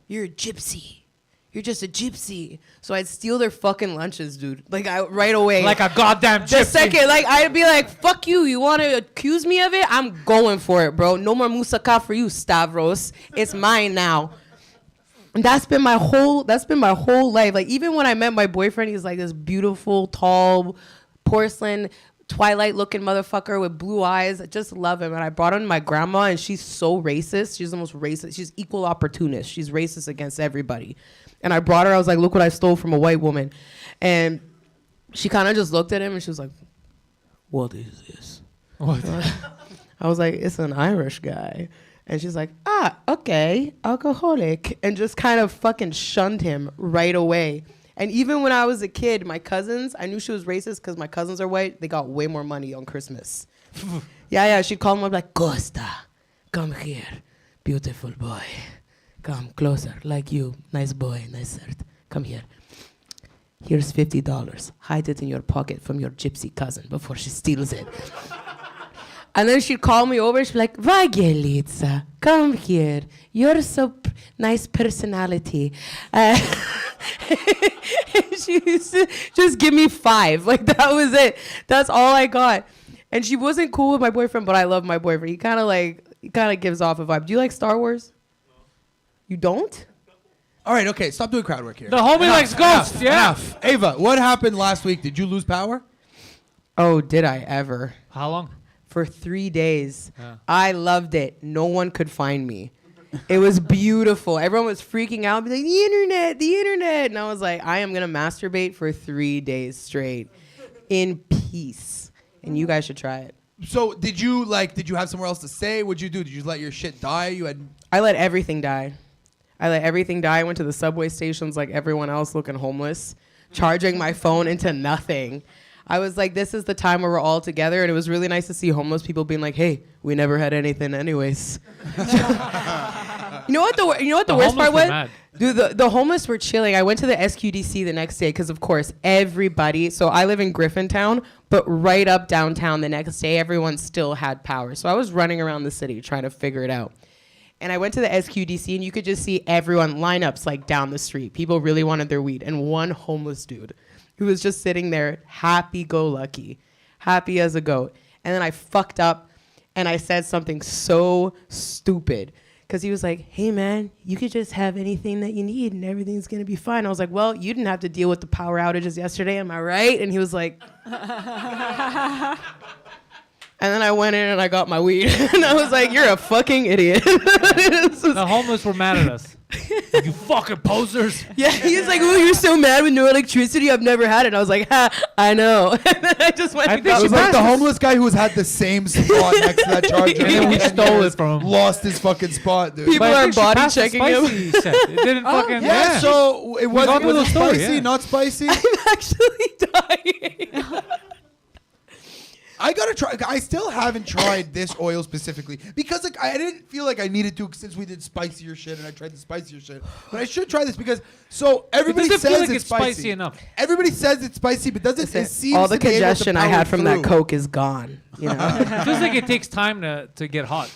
You're a gypsy. You're just a gypsy. So I'd steal their fucking lunches, dude. Right away. Like a goddamn gypsy. The second, I'd be like, fuck you. You want to accuse me of it? I'm going for it, bro. No more moussaka for you, Stavros. It's mine now. And that's been my whole life. Even when I met my boyfriend, he's this beautiful, tall, porcelain, Twilight-looking motherfucker with blue eyes. I just love him. And I brought him to my grandma, and she's so racist. She's the most racist. She's equal opportunist. She's racist against everybody. And I brought her. I was like, look what I stole from a white woman. And she kind of just looked at him, and she was like, what is this? What? I was like, it's an Irish guy. And she's like, okay, alcoholic. And just kind of fucking shunned him right away. And even when I was a kid, my cousins, I knew she was racist because my cousins are white. They got way more money on Christmas. Yeah. She'd call them up Costa, come here, beautiful boy. Come closer, like you. Nice boy, nice shirt. Come here. Here's $50. Hide it in your pocket from your gypsy cousin before she steals it. And then she'd call me over. She'd be like, Vagelitsa, come here. You're so nice personality. She used to just give me 5. That was it. That's all I got. And she wasn't cool with my boyfriend, but I love my boyfriend. He kind of gives off a vibe. Do you like Star Wars? You don't? All right, okay. Stop doing crowd work here. The homie likes ghosts. Enough. Ava, what happened last week? Did you lose power? Oh, did I ever? How long? For 3 days. Yeah. I loved it. No one could find me. It was beautiful. Everyone was freaking out, be like, the internet. And I was like, I am going to masturbate for 3 days straight in peace. And you guys should try it. So did you have somewhere else to stay? What'd you do? Did you let your shit die? I let everything die. I went to the subway stations like everyone else looking homeless, charging my phone into nothing. I was like, this is the time where we're all together. And it was really nice to see homeless people being like, hey, we never had anything anyways. You know what the worst part was? Dude, the homeless were chilling. I went to the SQDC the next day because, of course, everybody. So I live in Griffintown, but right up downtown the next day, everyone still had power. So I was running around the city trying to figure it out. And I went to the SQDC, and you could just see everyone lineups down the street. People really wanted their weed. And one homeless dude who was just sitting there, happy-go-lucky, happy as a goat. And then I fucked up, and I said something so stupid. Because he was like, hey, man, you could just have anything that you need, and everything's going to be fine. I was like, well, you didn't have to deal with the power outages yesterday, am I right? And he was like... And then I went in and I got my weed. And I was like, you're a fucking idiot. The homeless were mad at us. You fucking posers. Yeah, he's like, oh, you're so mad with no electricity. I've never had it. And I was like, ha, I know. And then I just went and got it was like the homeless guy who had the same spot next to that charger. And then we stole it from him. Lost his fucking spot, dude. People are body checking him. It didn't fucking... Yeah, so it was spicy, not spicy? I'm actually dying. I gotta try. I still haven't tried this oil specifically because like I didn't feel like I needed to since we did spicier shit and I tried the spicier shit. But I should try this because everybody doesn't says feel like it's it's spicy enough. Everybody says it's spicy, but doesn't it seems all the to be able to congestion I power had from that through. Coke is gone. You know. It feels like it takes time to get hot.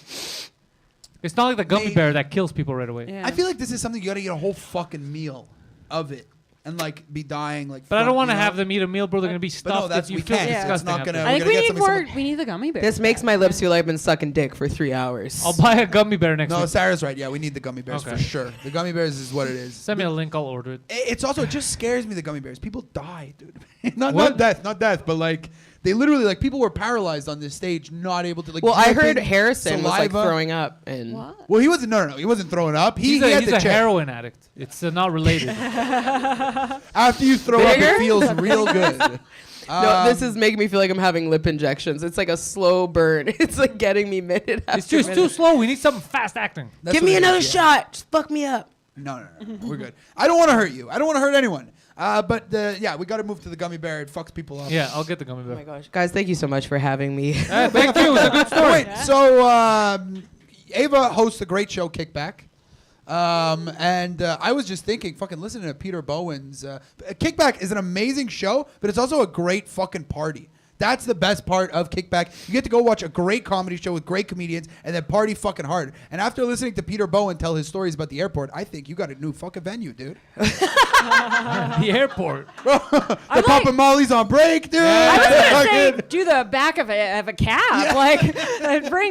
It's not like the gummy bear that kills people right away. Yeah. I feel like this is something you gotta eat a whole fucking meal of it and like be dying like. But I don't want to you know? have them eat a meal, bro. They're gonna be But stuffed. no, that's you we feel can't. disgusting It's not after. gonna. I think we're we gonna need get more. something We need the gummy bears. This makes my lips feel like I've been sucking dick for 3 hours. I'll buy a gummy bear next No, week. Sarah's right. Yeah, we need the gummy bears Okay. for sure. The gummy bears is what it is. Send me a link. I'll order it. It's also it just scares me. The gummy bears. People die, dude. not What? not death, but like they literally like people were paralyzed on this stage, not able to like. Well, I heard dripping Harrison was like saliva. throwing up and. What? Well, he wasn't. No, he wasn't throwing up. He had He's the a check. heroin addict. It's not related. After you throw up, Bigger? it feels real good. No, this is making me feel like I'm having lip injections. It's like a slow burn. It's like getting me minute after It's just minute. too slow. We need something fast acting. That's Give what me it is, another yeah. shot. Just fuck me up. No, we're good. I don't want to hurt you. I don't want to hurt anyone. But yeah, we got to move to the gummy bear. It fucks people up. Yeah, I'll get the gummy Oh my bear. gosh, guys, thank you so much for having me. Thank you. It was a good story. Wait, so Ava hosts a great show, Kickback. And I was just thinking, fucking listening to Peter Bowen's Kickback is an amazing show, but it's also a great fucking party. That's the best part of Kickback. You get to go watch a great comedy show with great comedians and then party fucking hard. And after listening to Peter Bowen tell his stories about the airport, I think you got a new fucking venue, dude. The airport. The Papa Molly's on break, dude. I was gonna say, Fucking- do the back of a cab, like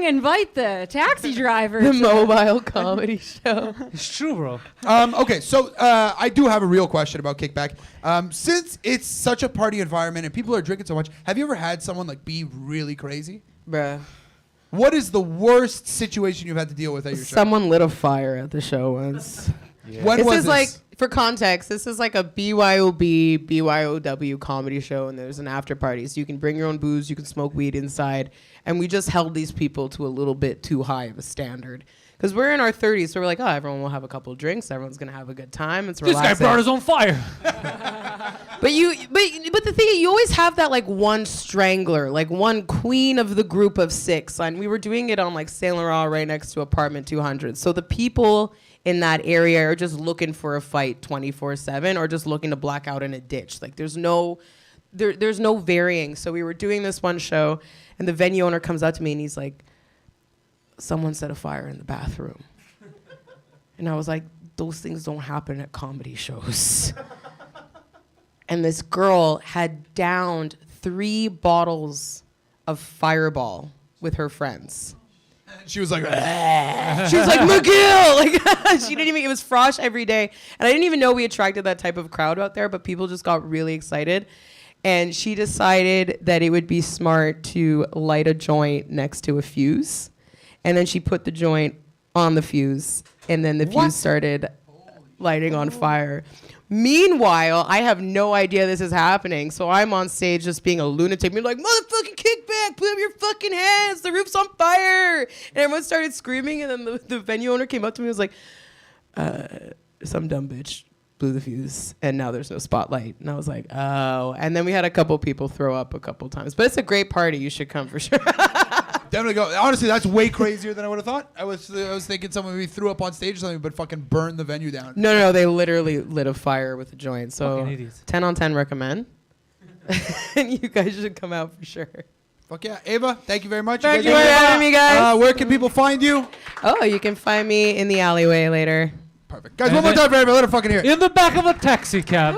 invite the taxi driver. The to- mobile comedy show. It's true, bro. Okay, so I do have a real question about Kickback. Since it's such a party environment and people are drinking so much, have you ever had someone like be really crazy? Bruh. What is the worst situation you've had to deal with at your show? Someone lit a fire at the show once. When This was is this? like, for context, this is like a BYOB, BYOW comedy show, and there's an after party. So you can bring your own booze, you can smoke weed inside. And we just held these people to a little bit too high of a standard. Because we're in our 30s, so we're like, oh, everyone will have a couple of drinks. Everyone's going to have a good time. It's This relaxing. guy brought his own fire. But the thing is, you always have that like one strangler, like one queen of the group of six. And we were doing it on like Saint Laurent right next to apartment 200. So the people in that area are just looking for a fight 24/7 or just looking to black out in a ditch. Like there's no varying. So we were doing this one show and the venue owner comes up to me and he's like, someone set a fire in the bathroom. And I was like, those things don't happen at comedy shows. And this girl had downed 3 bottles of Fireball with her friends. She was like, She was like, McGill! Like, she didn't even, it was frosh every day. And I didn't even know we attracted that type of crowd out there, but people just got really excited. And she decided that it would be smart to light a joint next to a fuse. And then she put the joint on the fuse. And then the fuse started lighting on fire. Meanwhile, I have no idea this is happening. So I'm on stage just being a lunatic. Being like, motherfucking Kickback, put up your fucking hands. The roof's on fire. And everyone started screaming. And then the venue owner came up to me and was like, some dumb bitch blew the fuse. And now there's no spotlight. And I was like, oh. And then we had a couple people throw up a couple times. But it's a great party. You should come for sure. definitely go. Honestly, that's way crazier than I would have thought. I was thinking someone maybe threw up on stage or something, but fucking burned the venue down. No, they literally lit a fire with a joint. So Fucking idiots. 10 on 10 recommend. And you guys should come out for sure. Fuck yeah. Ava, thank you very much. Thank you guys for are- having me, guys. Where can people find you? Oh, you can find me in the alleyway later. Perfect. Guys, one more time for Ava. Let her fucking hear it. In the back of a taxi cab.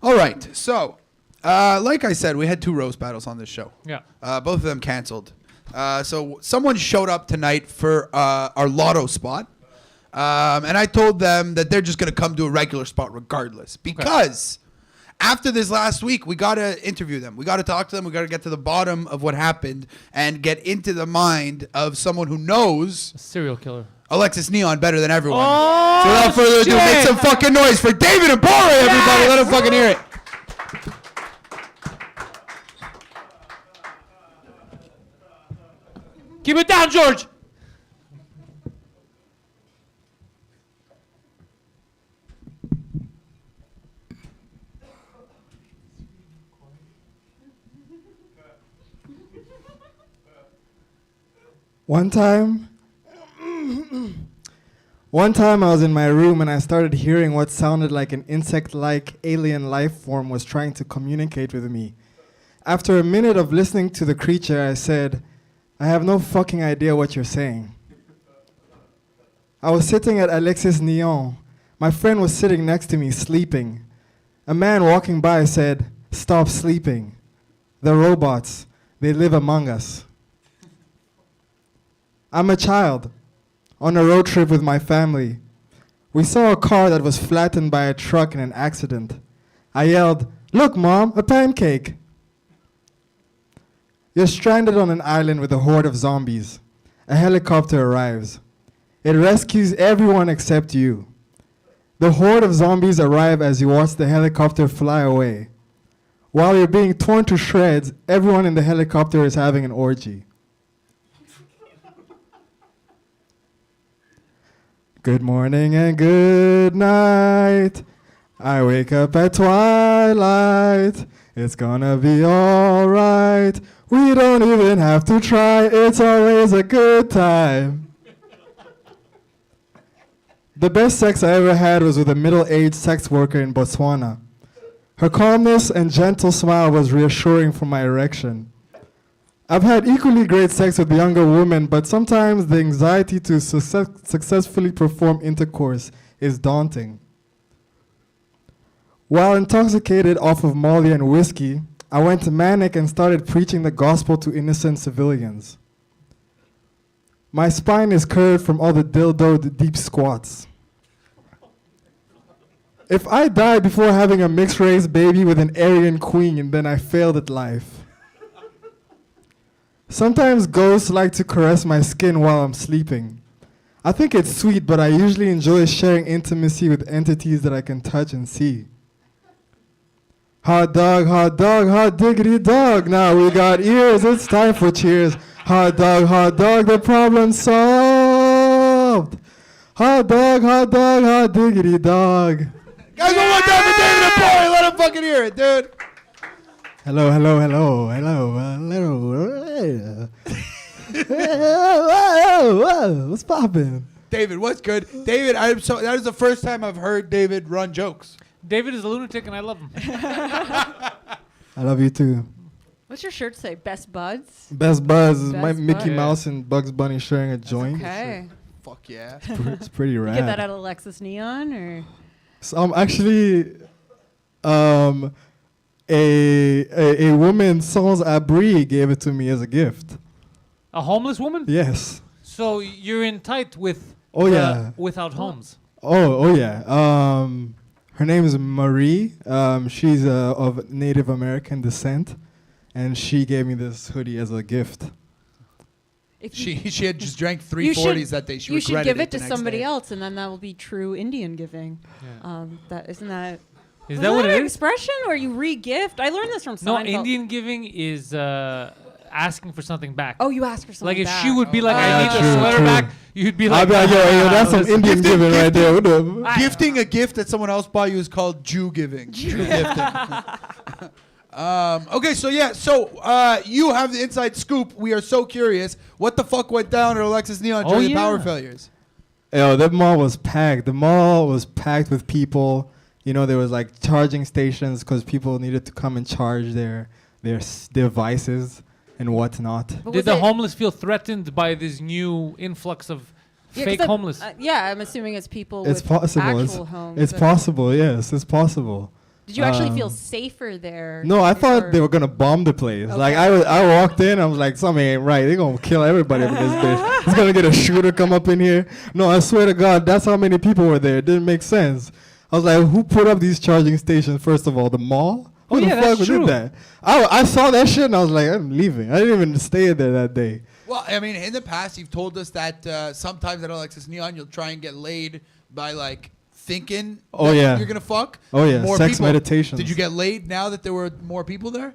All right. So, like I said, we had 2 roast battles on this show. Yeah. Both of them canceled. So someone showed up tonight for our Lotto spot. And I told them that they're just going to come to a regular spot regardless. Because after this last week, we got to interview them. We got to talk to them. We got to get to the bottom of what happened and get into the mind of someone who knows A serial killer. Alexis Neon better than everyone. Oh, So without further ado, make shit. some fucking noise for David and Bore, everybody. Let them fucking hear it. Keep it down, George. One time, I was in my room and I started hearing what sounded like an insect-like alien life form was trying to communicate with me. After a minute of listening to the creature, I said, "I have no fucking idea what you're saying." I was sitting at Alexis Nyon. My friend was sitting next to me, sleeping. A man walking by said, "Stop sleeping. They're robots. They live among us." I'm a child on a road trip with my family. We saw a car that was flattened by a truck in an accident. I yelled, "Look, Mom, a pancake." You're stranded on an island with a horde of zombies. A helicopter arrives. It rescues everyone except you. The horde of zombies arrive as you watch the helicopter fly away. While you're being torn to shreds, everyone in the helicopter is having an orgy. Good morning and good night. I wake up at twilight. It's gonna be alright. We don't even have to try. It's always a good time. The best sex I ever had was with a middle-aged sex worker in Botswana. Her calmness and gentle smile was reassuring for my erection. I've had equally great sex with younger women, but sometimes the anxiety to successfully perform intercourse is daunting. While intoxicated off of Molly and whiskey, I went manic and started preaching the gospel to innocent civilians. My spine is curved from all the dildoed deep squats. If I die before having a mixed-race baby with an Aryan queen, then I failed at life. Sometimes ghosts like to caress my skin while I'm sleeping. I think it's sweet, but I usually enjoy sharing intimacy with entities that I can touch and see. Hot dog, hot diggity dog. Now we got ears, it's time for cheers. Hot dog, the problem solved. Hot dog, hot diggity dog. Guys, one more time for David and Bowen. Let him fucking hear it, dude. Hello. What's poppin'? David, what's good? David, that is the first time I've heard David run jokes. David is a lunatic and I love him. I love you too. What's your shirt say? Best buds? Best Buzz is Best my Mickey Buzz. Mouse and Bugs Bunny sharing a joint. Okay. Fuck yeah. It's pretty You rad. get that out of Lexus Neon or? So actually, a woman, Sans Abri, gave it to me as a gift. A homeless woman? Yes. So you're in tight with without homes. Oh yeah. Her name is Marie. She's of Native American descent, and she gave me this hoodie as a gift. She had just drank 3 40s that day. She you should regretted give it to the next somebody day. else, and then that will be true Indian giving. Yeah. Is that what it an is? expression, or you re-gift? I learned this from No, Seinfeld. Indian giving is asking for something back. Oh, you ask for something Like if back. she would be like, Oh. I need True, the sweater true. back, you'd be I'll like, be like, yo, that's some Indian giving right there. What the? Gifting a gift that someone else bought you is called Jew giving. Jew gifting. Okay, so you have the inside scoop. We are so curious. What the fuck went down at Alexis Neon during the power failures? Yo, that mall was packed. The mall was packed with people. You know, there was like charging stations because people needed to come and charge their devices and whatnot. Did the homeless feel threatened by this new influx of fake homeless? I'm assuming it's people It's with possible. actual homes. It's possible. Yes, it's possible. Did you actually feel safer there? No, I thought they were gonna bomb the place. Okay. Like I walked in, I was like, something ain't right. They're gonna kill everybody with this bitch. It's gonna get a shooter come up in here. No, I swear to God, that's how many people were there. It didn't make sense. I was like, who put up these charging stations? First of all, the mall. Who the fuck did that? I saw that shit and I was like, I'm leaving. I didn't even stay there that day. Well, I mean, in the past, you've told us that sometimes at Alexis Neon, you'll try and get laid by like thinking that you're gonna fuck. Oh yeah, more sex people. meditations. Did you get laid now that there were more people there?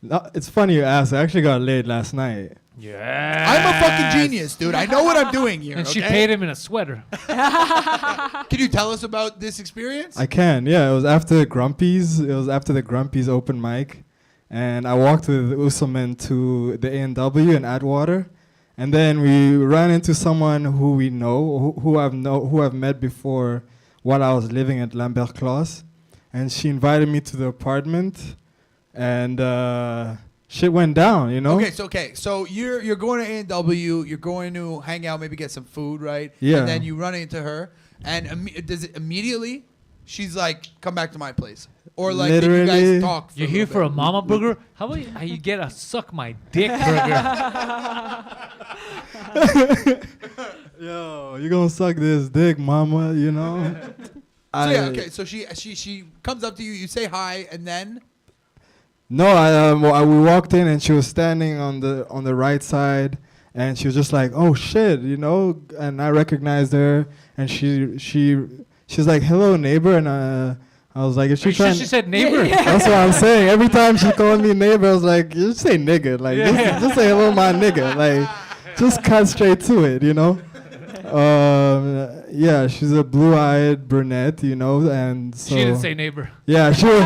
No, it's funny you ask. I actually got laid last night. Yeah. I'm a fucking genius, dude. I know what I'm doing here. And okay? she paid him in a sweater. Can you tell us about this experience? I can, yeah. It was after Grumpy's. It was after the Grumpy's open mic. And I walked with Usman to the A&W in Atwater. And then we ran into someone who we know, who I've met before while I was living at Lambert Claus. And she invited me to the apartment, and shit went down, you know? So you're going to A&W, you're going to hang out, maybe get some food, right? Yeah. And then you run into her, and does it immediately? She's like, come back to my place. Or like, did you guys talk? You're here for a mama burger? How about you get a suck my dick burger? Yo, you gonna suck this dick, mama, you know? So she comes up to you, you say hi, and then? No, we walked in and she was standing on the right side, and she was just like, oh shit, you know? And I recognized her, and she's like, hello, neighbor, and I was like, is she trying? She said neighbor. That's what I'm saying. Every time she called me neighbor, I was like, just say nigga, like just say hello, my nigga, like just cut straight to it, you know. Yeah, she's a blue-eyed brunette, you know, and so she didn't say neighbor. Yeah, she was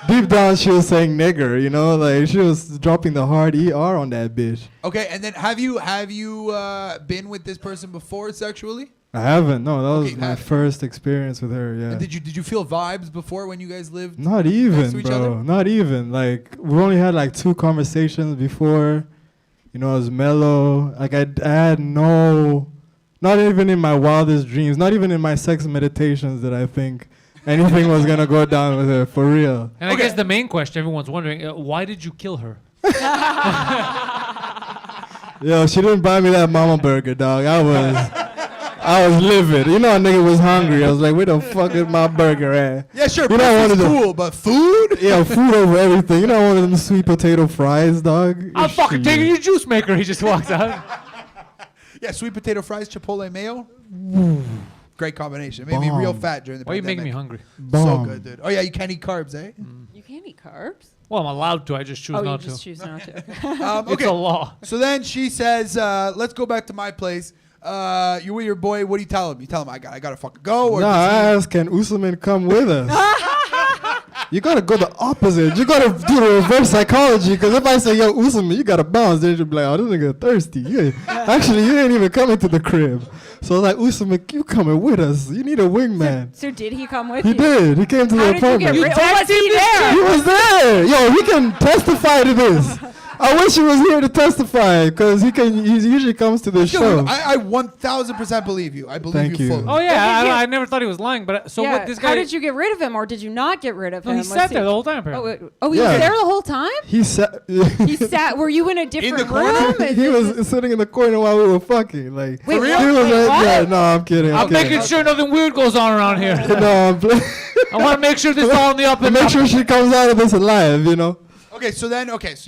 deep down. She was saying nigger, you know, like she was dropping the hard ER on that bitch. Okay, and then have you been with this person before sexually? I haven't. No, that was my first experience with her. Yeah. And did you feel vibes before when you guys lived? Not even, bro. Not even. Like we only had like 2 conversations before. You know, it was mellow. Like I had no, not even in my wildest dreams, not even in my sex meditations did I think anything was gonna go down with her for real. And I guess the main question everyone's wondering: why did you kill her? Yo, she didn't buy me that mama burger, dog. I was livid. You know, a nigga was hungry. I was like, where the fuck is my burger at? Yeah, sure. It's cool, but food? Yeah, food over everything. You know, one of them sweet potato fries, dog. I'm fucking taking your juice maker. He just walks out. Yeah, sweet potato fries, Chipotle mayo. Great combination. Made me real fat during the Why are you pandemic. making me hungry? So good, dude. Oh, yeah, you can't eat carbs, eh? You can't eat carbs? Well, I'm allowed to. I just choose not you just to. choose not to. Okay. It's a law. So then she says, let's go back to my place. You're with your boy. What do you tell him? You tell him I gotta fucking go. Or I asked, can Usman come with us? You gotta go the opposite. You gotta do the reverse psychology. Because if I say, yo, Usman, you gotta bounce, then she'll be like, oh, this nigga thirsty. Actually, you ain't even coming to the crib. So I was like, Usman, you coming with us? You need a wingman. So did he come with He you? did. He came to the apartment. Was he there? He was there. Yo, he can testify to this. I wish he was here to testify because he usually comes to the show. I 1000% believe you. I believe you fully. Oh yeah, I never thought he was lying. But so what this guy? How did you get rid of him, or did you not get rid of him? He sat there the whole time. Oh, he was there the whole time? He sat. He sat. Were you in a different room? He was sitting in the corner while we were fucking. Like, wait, he was like, yeah, no, I'm kidding. I'm making sure nothing weird goes on around here. No, I'm playing. I want to make sure this is all in the up and make up. sure she comes out of this alive, you know. Okay, so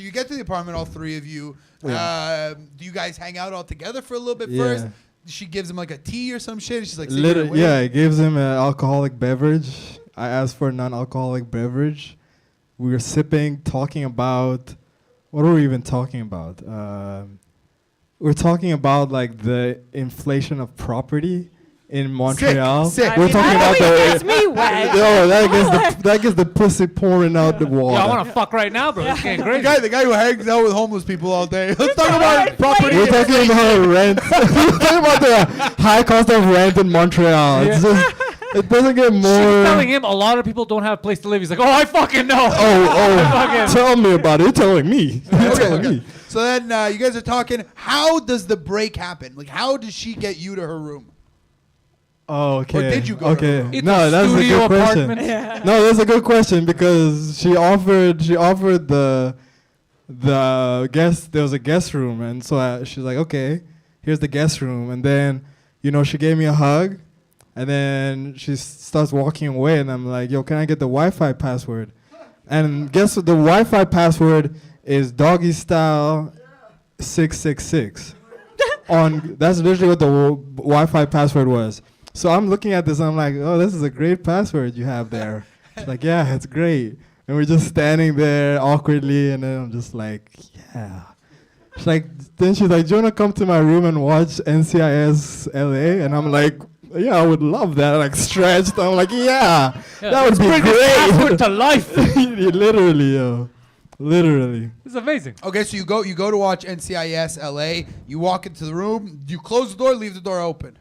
you get to the apartment, all 3 of you. Yeah. Do you guys hang out all together for a little bit first? She gives him like a tea or some shit. She's like, yeah, it gives him an alcoholic beverage. I asked for a non-alcoholic beverage. We were sipping, talking about, what were we even talking about? We're talking about like the inflation of property in Montreal. Sick. We're talking about gets me wet. Yo, that gets the pussy pouring out the water. Yeah, I want to fuck right now, bro. It's getting crazy. The guy who hangs out with homeless people all day. Let's talk about property. We're talking about rent. We're talking about the high cost of rent in Montreal. It's just, it doesn't get more. She's telling him a lot of people don't have a place to live. He's like, oh, I fucking know. Tell me about it. You're telling me. You're telling me. So then you guys are talking. How does the break happen? Like, how does she get you to her room? Oh, okay. Or did you go to her room? No, that's a good question. No, that's a good question because she offered the guest. There was a guest room, and so she's like, okay, here's the guest room, and then she gave me a hug, and then she starts walking away, and I'm like, yo, can I get the Wi-Fi password? And guess what? The Wi-Fi password is doggy style 666. That's literally what the Wi-Fi password was. So I'm looking at this and I'm like, oh, this is a great password you have there. She's like, yeah, it's great. And we're just standing there awkwardly, and then I'm just like, yeah. Then she's like, do you want to come to my room and watch NCIS LA? And I'm like, yeah, I would love that. Like stretched. I'm like, yeah, that would be great. Password to life. Literally, yo. Literally. It's amazing. Okay, so you go to watch NCIS LA. You walk into the room. You close the door, leave the door open.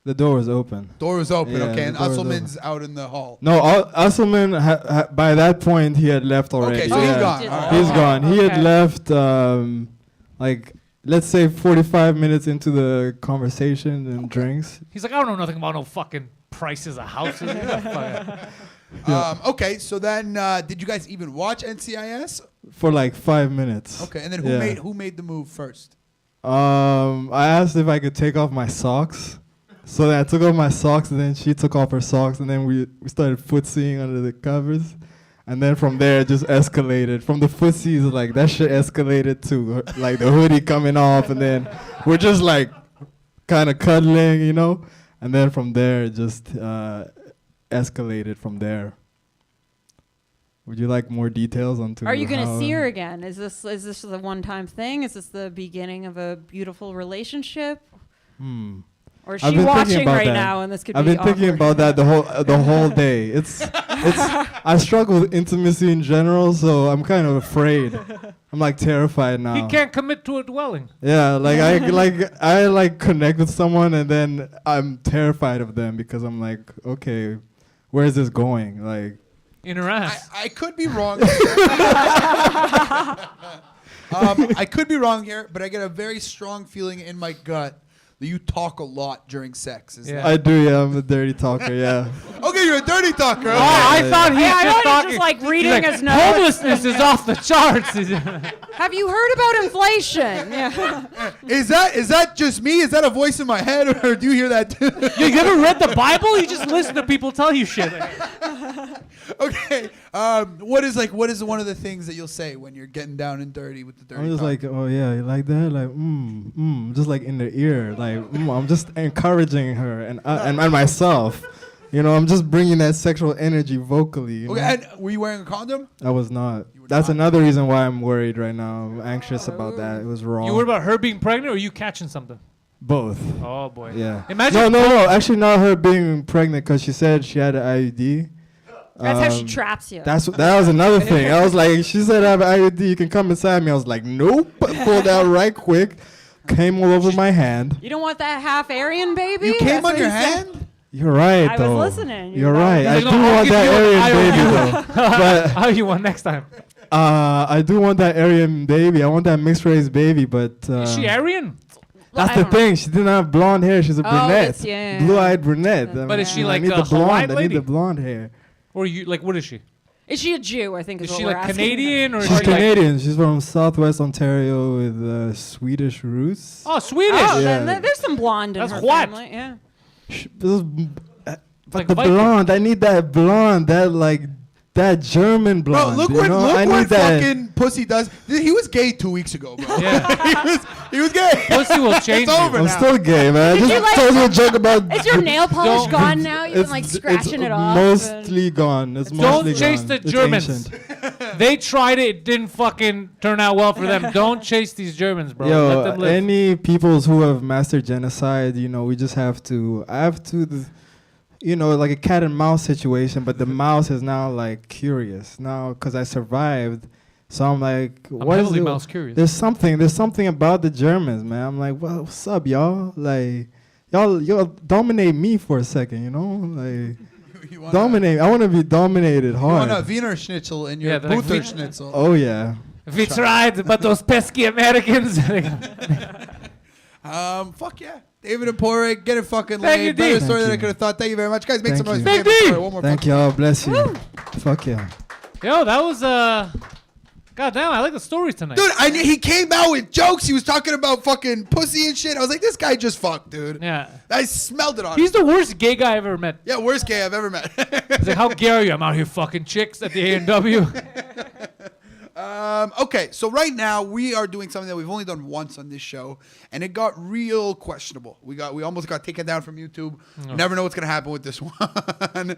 The door was open. Door was open, Yeah, okay, the and door was Usselman's out in the hall. No, Usselman, by that point, he had left already. Okay, so he's gone. All right. He's gone. He Okay. had left, like, let's say 45 minutes into the conversation and drinks. He's like, I don't know nothing about no fucking prices of houses. Okay, so then did you guys even watch NCIS? For like 5 minutes. Okay, and then Yeah. who made the move first? I asked if I could take off my socks. So then I took off my socks, and then she took off her socks, and then we started footseeing under the covers. And then from there, it just escalated. From the footsies, like, that shit escalated to, like, the hoodie coming off, and then we're just, like, kind of cuddling, you know? And then from there, it just escalated from there. Would you like more details onto Are you going to how- see her again? Is this a one-time thing? Is this the beginning of a beautiful relationship? Or is I've she been thinking watching about right that. now and this could I've be been thinking awkward? about that the whole day. It's I struggle with intimacy in general, so I'm kind of afraid. I'm like terrified now. He can't commit to a dwelling. Yeah, like I connect with someone, and then I'm terrified of them because I'm like, okay, where is this going? Like, In her ass. I could be wrong. I could be wrong here, but I get a very strong feeling in my gut that you talk a lot during sex. Is Yeah. I do, yeah. I'm a dirty talker, yeah. Okay, you're a dirty talker. Oh, Okay. I thought he was I just thought he was talking. just, like, reading He's his notes. Homelessness is off the charts. Have you heard about inflation? Yeah. Is that just me? Is that a voice in my head, or do you hear that too? You ever read the Bible? You just listen to people tell you shit. Okay. What is one of the things that you'll say when you're getting down and dirty with the dirty? I'm just talk? like, oh yeah, you like that? Like, just like in the ear. Like, I'm just encouraging her and myself. You know, I'm just bringing that sexual energy vocally. You Okay, know? and were you wearing a condom? I was not. You were That's not? another reason why I'm worried right now. I'm anxious about that. It was wrong. You worried about her being pregnant or you catching something? Both. Oh, boy. Yeah. Imagine. No. Actually, not her being pregnant because she said she had an IUD. That's how she traps you. That was another thing. I was like, she said I have an IUD. You can come inside me. I was like, nope. Pulled out right quick. Came all over my hand. You don't want that half Aryan baby? You came That's on what your he said. hand? You're right, I was though. listening. You're You're right. I He's do like, no, I'll want give that you an Aryan baby, IOU. though. But How you want next time? I do want that Aryan baby. I want that mixed race baby, but Is she Aryan? that's I the don't know. thing. She didn't have blonde hair. She's a brunette. that's- yeah. Blue-eyed brunette. But is she I like need a the blonde. Hawaiian I lady? need the blonde hair. Or you like what is she? Is she a Jew? I think is Is what she we're like asking. Canadian or is She's she like Canadian. She's from Southwest Ontario with Swedish roots. Oh, Swedish. Oh, Yeah. then there's some blonde in That's her what? family. Yeah. But like the Viking. blonde, I need that blonde, that German Bro, blonde. look you what know? I need what that. fucking pussy does. He was gay 2 weeks ago, bro. Yeah. he was gay. Pussy will change It's you. over I'm now. still gay, man. I Did you just like- told you a joke about. Is your nail polish Don't- gone now? You've been like scratching it off. Mostly gone. It's mostly Don't chase gone. the It's Germans. ancient. They tried it didn't fucking turn out well for them. Don't chase these Germans, bro. Let Yo, them live. any peoples who have mastered genocide, you know, we just have to. I have to. You know, like a cat and mouse situation, but the mouse is now like curious now because I survived. So I'm like, I'm what is heavily it? mouse curious. There's something about the Germans, man. I'm like, well, what's up, y'all? Like, y'all dominate me for a second, you know? Like, You wanna- dominate. I want to be dominated You want hard. a Wiener Schnitzel in your Yeah, they're like Butter Wien- Schnitzel. Oh yeah. We tried, but those pesky Americans. Fuck yeah. David and Porrick, get it fucking Thank laid. you, Better Dave. story than I Thank you. could have thought. Thank you very much. Guys, make Thank some noise you. for Thank David you. Porrick. One more Thank fucking y'all. Bless you. Fuck yeah. Yo, that was God damn, I like the stories tonight. Dude, I knew he came out with jokes. He was talking about fucking pussy and shit. I was like, this guy just fucked, dude. Yeah. I smelled it on He's him. the worst gay guy I've ever met. Yeah, worst gay I've ever met. He's like, how dare you? I'm out here fucking chicks at the A&W. Okay, so right now we are doing something that we've only done once on this show, and it got real questionable. We almost got taken down from YouTube. Never know what's gonna happen with this one.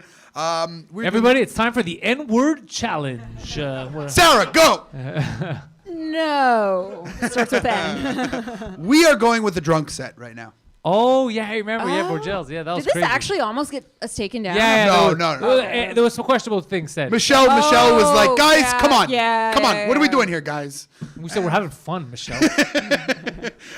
Everybody, it's time for the N-word challenge. Sarah, go. No. Starts with N. We are going with the drunk set right now. Oh yeah, I remember. Yeah, Borgel's. Yeah, that was Did this crazy. actually almost get us taken down? Yeah. No. There was some questionable things said. Michelle was like, guys, yeah, come on. yeah, Come on. yeah, What are we yeah. doing here, guys? We said we're having fun, Michelle.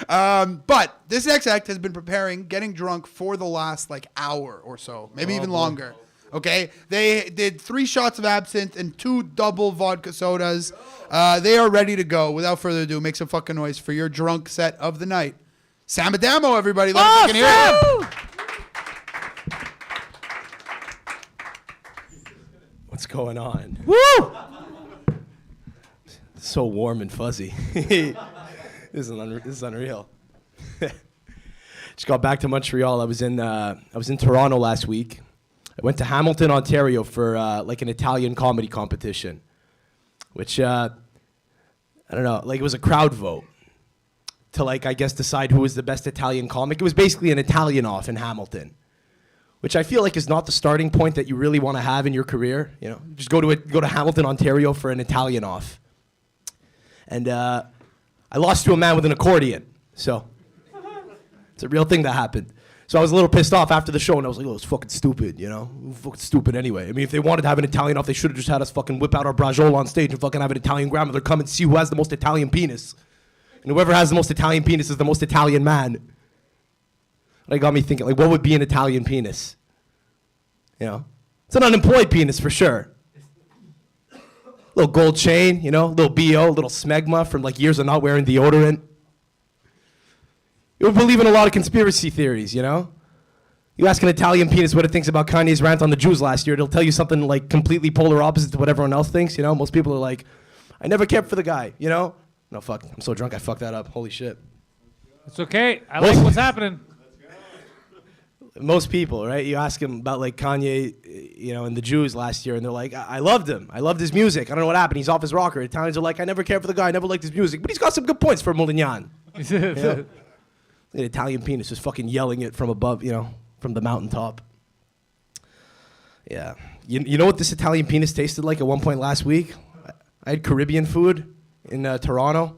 But this next act has been preparing, getting drunk for the last like hour or so, maybe even longer. Okay, they did 3 shots of absinthe and 2 double vodka sodas. They are ready to go. Without further ado, make some fucking noise for your drunk set of the night. Sam Adamo, everybody. Let me fucking hear it. What's going on? Woo! So warm and fuzzy. This is unreal. Just got back to Montreal. I was in Toronto last week. I went to Hamilton, Ontario for like an Italian comedy competition, which I don't know, like it was a crowd vote to like I guess decide who was the best Italian comic. It was basically an Italian off in Hamilton, which I feel like is not the starting point that you really want to have in your career. You know, just go to Hamilton, Ontario for an Italian off. And I lost to a man with an accordion, so it's a real thing that happened. So I was a little pissed off after the show, and I was like, oh, it's fucking stupid, you know? Fucking stupid anyway. I mean, if they wanted to have an Italian off, they should have just had us fucking whip out our braciole on stage and fucking have an Italian grandmother come and see who has the most Italian penis. And whoever has the most Italian penis is the most Italian man. That got me thinking, like, what would be an Italian penis? You know? It's an unemployed penis for sure. Little gold chain, you know? Little BO, little smegma from like years of not wearing deodorant. You would believe in a lot of conspiracy theories, you know? You ask an Italian penis what it thinks about Kanye's rant on the Jews last year, it'll tell you something like completely polar opposite to what everyone else thinks, you know? Most people are like, I never cared for the guy, you know? No, fuck, I'm so drunk I fucked that up. Holy shit. It's okay. I like what's happening. Most people, right? You ask them about like Kanye, you know, and the Jews last year, and they're like, I loved him. I loved his music. I don't know what happened. He's off his rocker. Italians are like, I never cared for the guy. I never liked his music. But he's got some good points for Molignan. You know? An Italian penis just fucking yelling it from above, you know, from the mountaintop. Yeah. You know what this Italian penis tasted like at one point last week? I had Caribbean food in Toronto.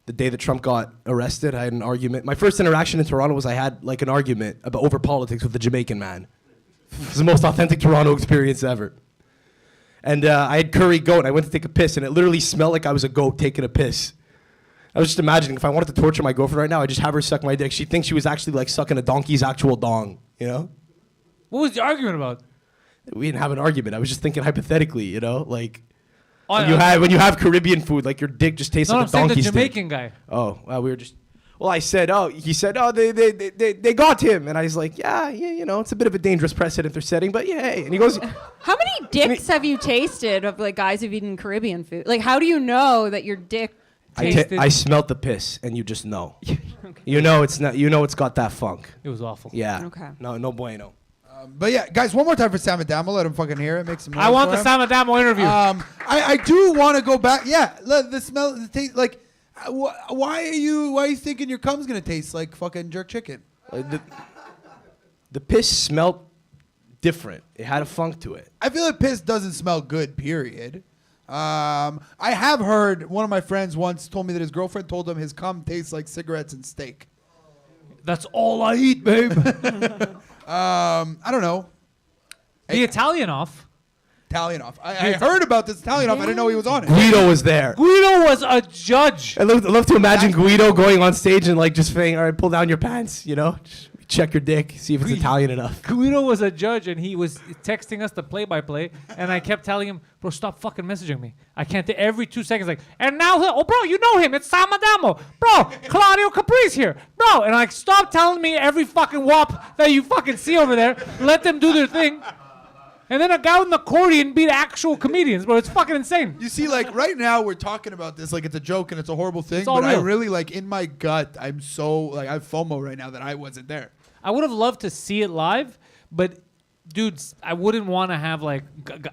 The day that Trump got arrested, I had an argument. My first interaction in Toronto was I had like an argument over politics with a Jamaican man. It was the most authentic Toronto experience ever. And I had curry goat, and I went to take a piss, and it literally smelled like I was a goat taking a piss. I was just imagining if I wanted to torture my girlfriend right now, I'd just have her suck my dick. She'd think she was actually like sucking a donkey's actual dong, you know? What was the argument about? We didn't have an argument. I was just thinking hypothetically, you know? Like, Oh, when you have Caribbean food, like your dick just tastes like a donkey's dick. No, I'm saying the Jamaican guy. Oh, we were just... Well, he said, they got him. And I was like, yeah, you know, it's a bit of a dangerous precedent they're setting, but yeah, hey. And he goes... How many dicks have you tasted of like guys who've eaten Caribbean food? Like, how do you know that your dick tasted? I smelt the piss, and you just know. Okay. You know it's not. You know it's got that funk. It was awful. Yeah. Okay. No bueno. But yeah, guys, one more time for Sam Adamo. Let him fucking hear it. Make some noise. I want for the him. Sam Adamo interview. I do want to go back. Yeah, the smell, the taste. Like, why are you thinking your cum's gonna taste like fucking jerk chicken? The piss smelled different. It had a funk to it. I feel like piss doesn't smell good. Period. I have heard one of my friends once told me that his girlfriend told him his cum tastes like cigarettes and steak. That's all I eat, babe. I don't know. The Italian off. Italian off. I heard about this Italian off. I didn't know he was on it. Guido was there. Guido was a judge. I love to imagine Guido going on stage and like just saying, all right, pull down your pants, you know? Just check your dick, see if it's Italian enough. Guido was a judge, and he was texting us the play-by-play, and I kept telling him, bro, stop fucking messaging me. I can't, every 2 seconds, like, and now, oh, bro, you know him, it's Sam Adamo. Bro, Claudio Capri's here. Bro, and like, stop telling me every fucking wop that you fucking see over there. Let them do their thing. And then a guy with an accordion beat actual comedians, bro. It's fucking insane. You see, like, right now we're talking about this like it's a joke and it's a horrible thing, It's all but I real. really, like, in my gut, I'm so, like, I have FOMO right now that I wasn't there. I would have loved to see it live, but dudes, I wouldn't want to have like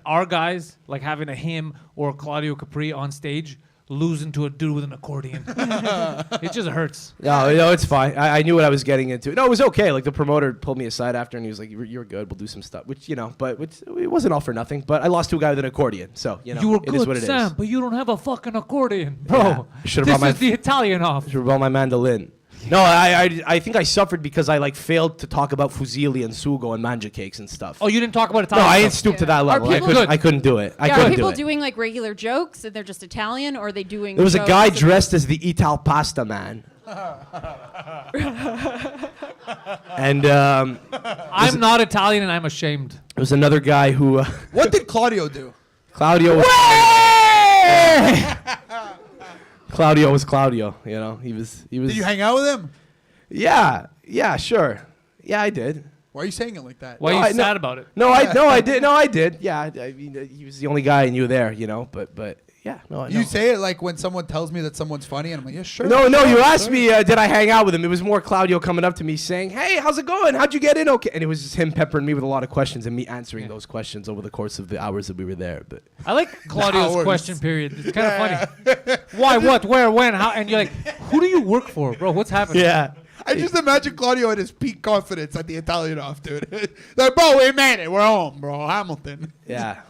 our guys like having a him or Claudio Capri on stage losing to a dude with an accordion. It just hurts. No, it's fine. I knew what I was getting into. No, it was okay. Like the promoter pulled me aside after, and he was like, "You're good. We'll do some stuff." Which but it wasn't all for nothing. But I lost to a guy with an accordion, so You were it good, is what it is. Sam, but you don't have a fucking accordion, bro. Yeah. This is the Italian off. Should have brought my mandolin. No, I think I suffered because I like failed to talk about fusilli and sugo and manja cakes and stuff. Oh, you didn't talk about no, Italian I didn't stuff. stoop to that level. people- I couldn't do it. I Yeah, are couldn't do people it. doing like regular jokes and they're just Italian, or are they doing? There was a jokes guy that- dressed as the Ital Pasta Man. And I'm not Italian and I'm ashamed. there was another guy who What did Claudio do? Claudio was Claudio was Claudio, you know. He was Did you hang out with him? Yeah, sure. Yeah, I did. Why are you saying it like that? Why No, are you I- no. sad about it? No, I did. No, I did. Yeah, I mean, he was the only guy I knew there, you know. But yeah, no. You say it like when someone tells me that someone's funny, and I'm like, yeah, sure. No, sure, you asked sure. me, did I hang out with him? It was more Claudio coming up to me saying, hey, how's it going? How'd you get in? Okay. And it was just him peppering me with a lot of questions and me answering those questions over the course of the hours that we were there. But I like Claudio's Hours. question period. It's kind of funny. Why, what, where, when, how? And you're like, who do you work for, bro? What's happening? yeah. I just imagine Claudio at his peak confidence at the Italian off, dude. Like, bro, we made it. We're home, bro. Hamilton. Yeah.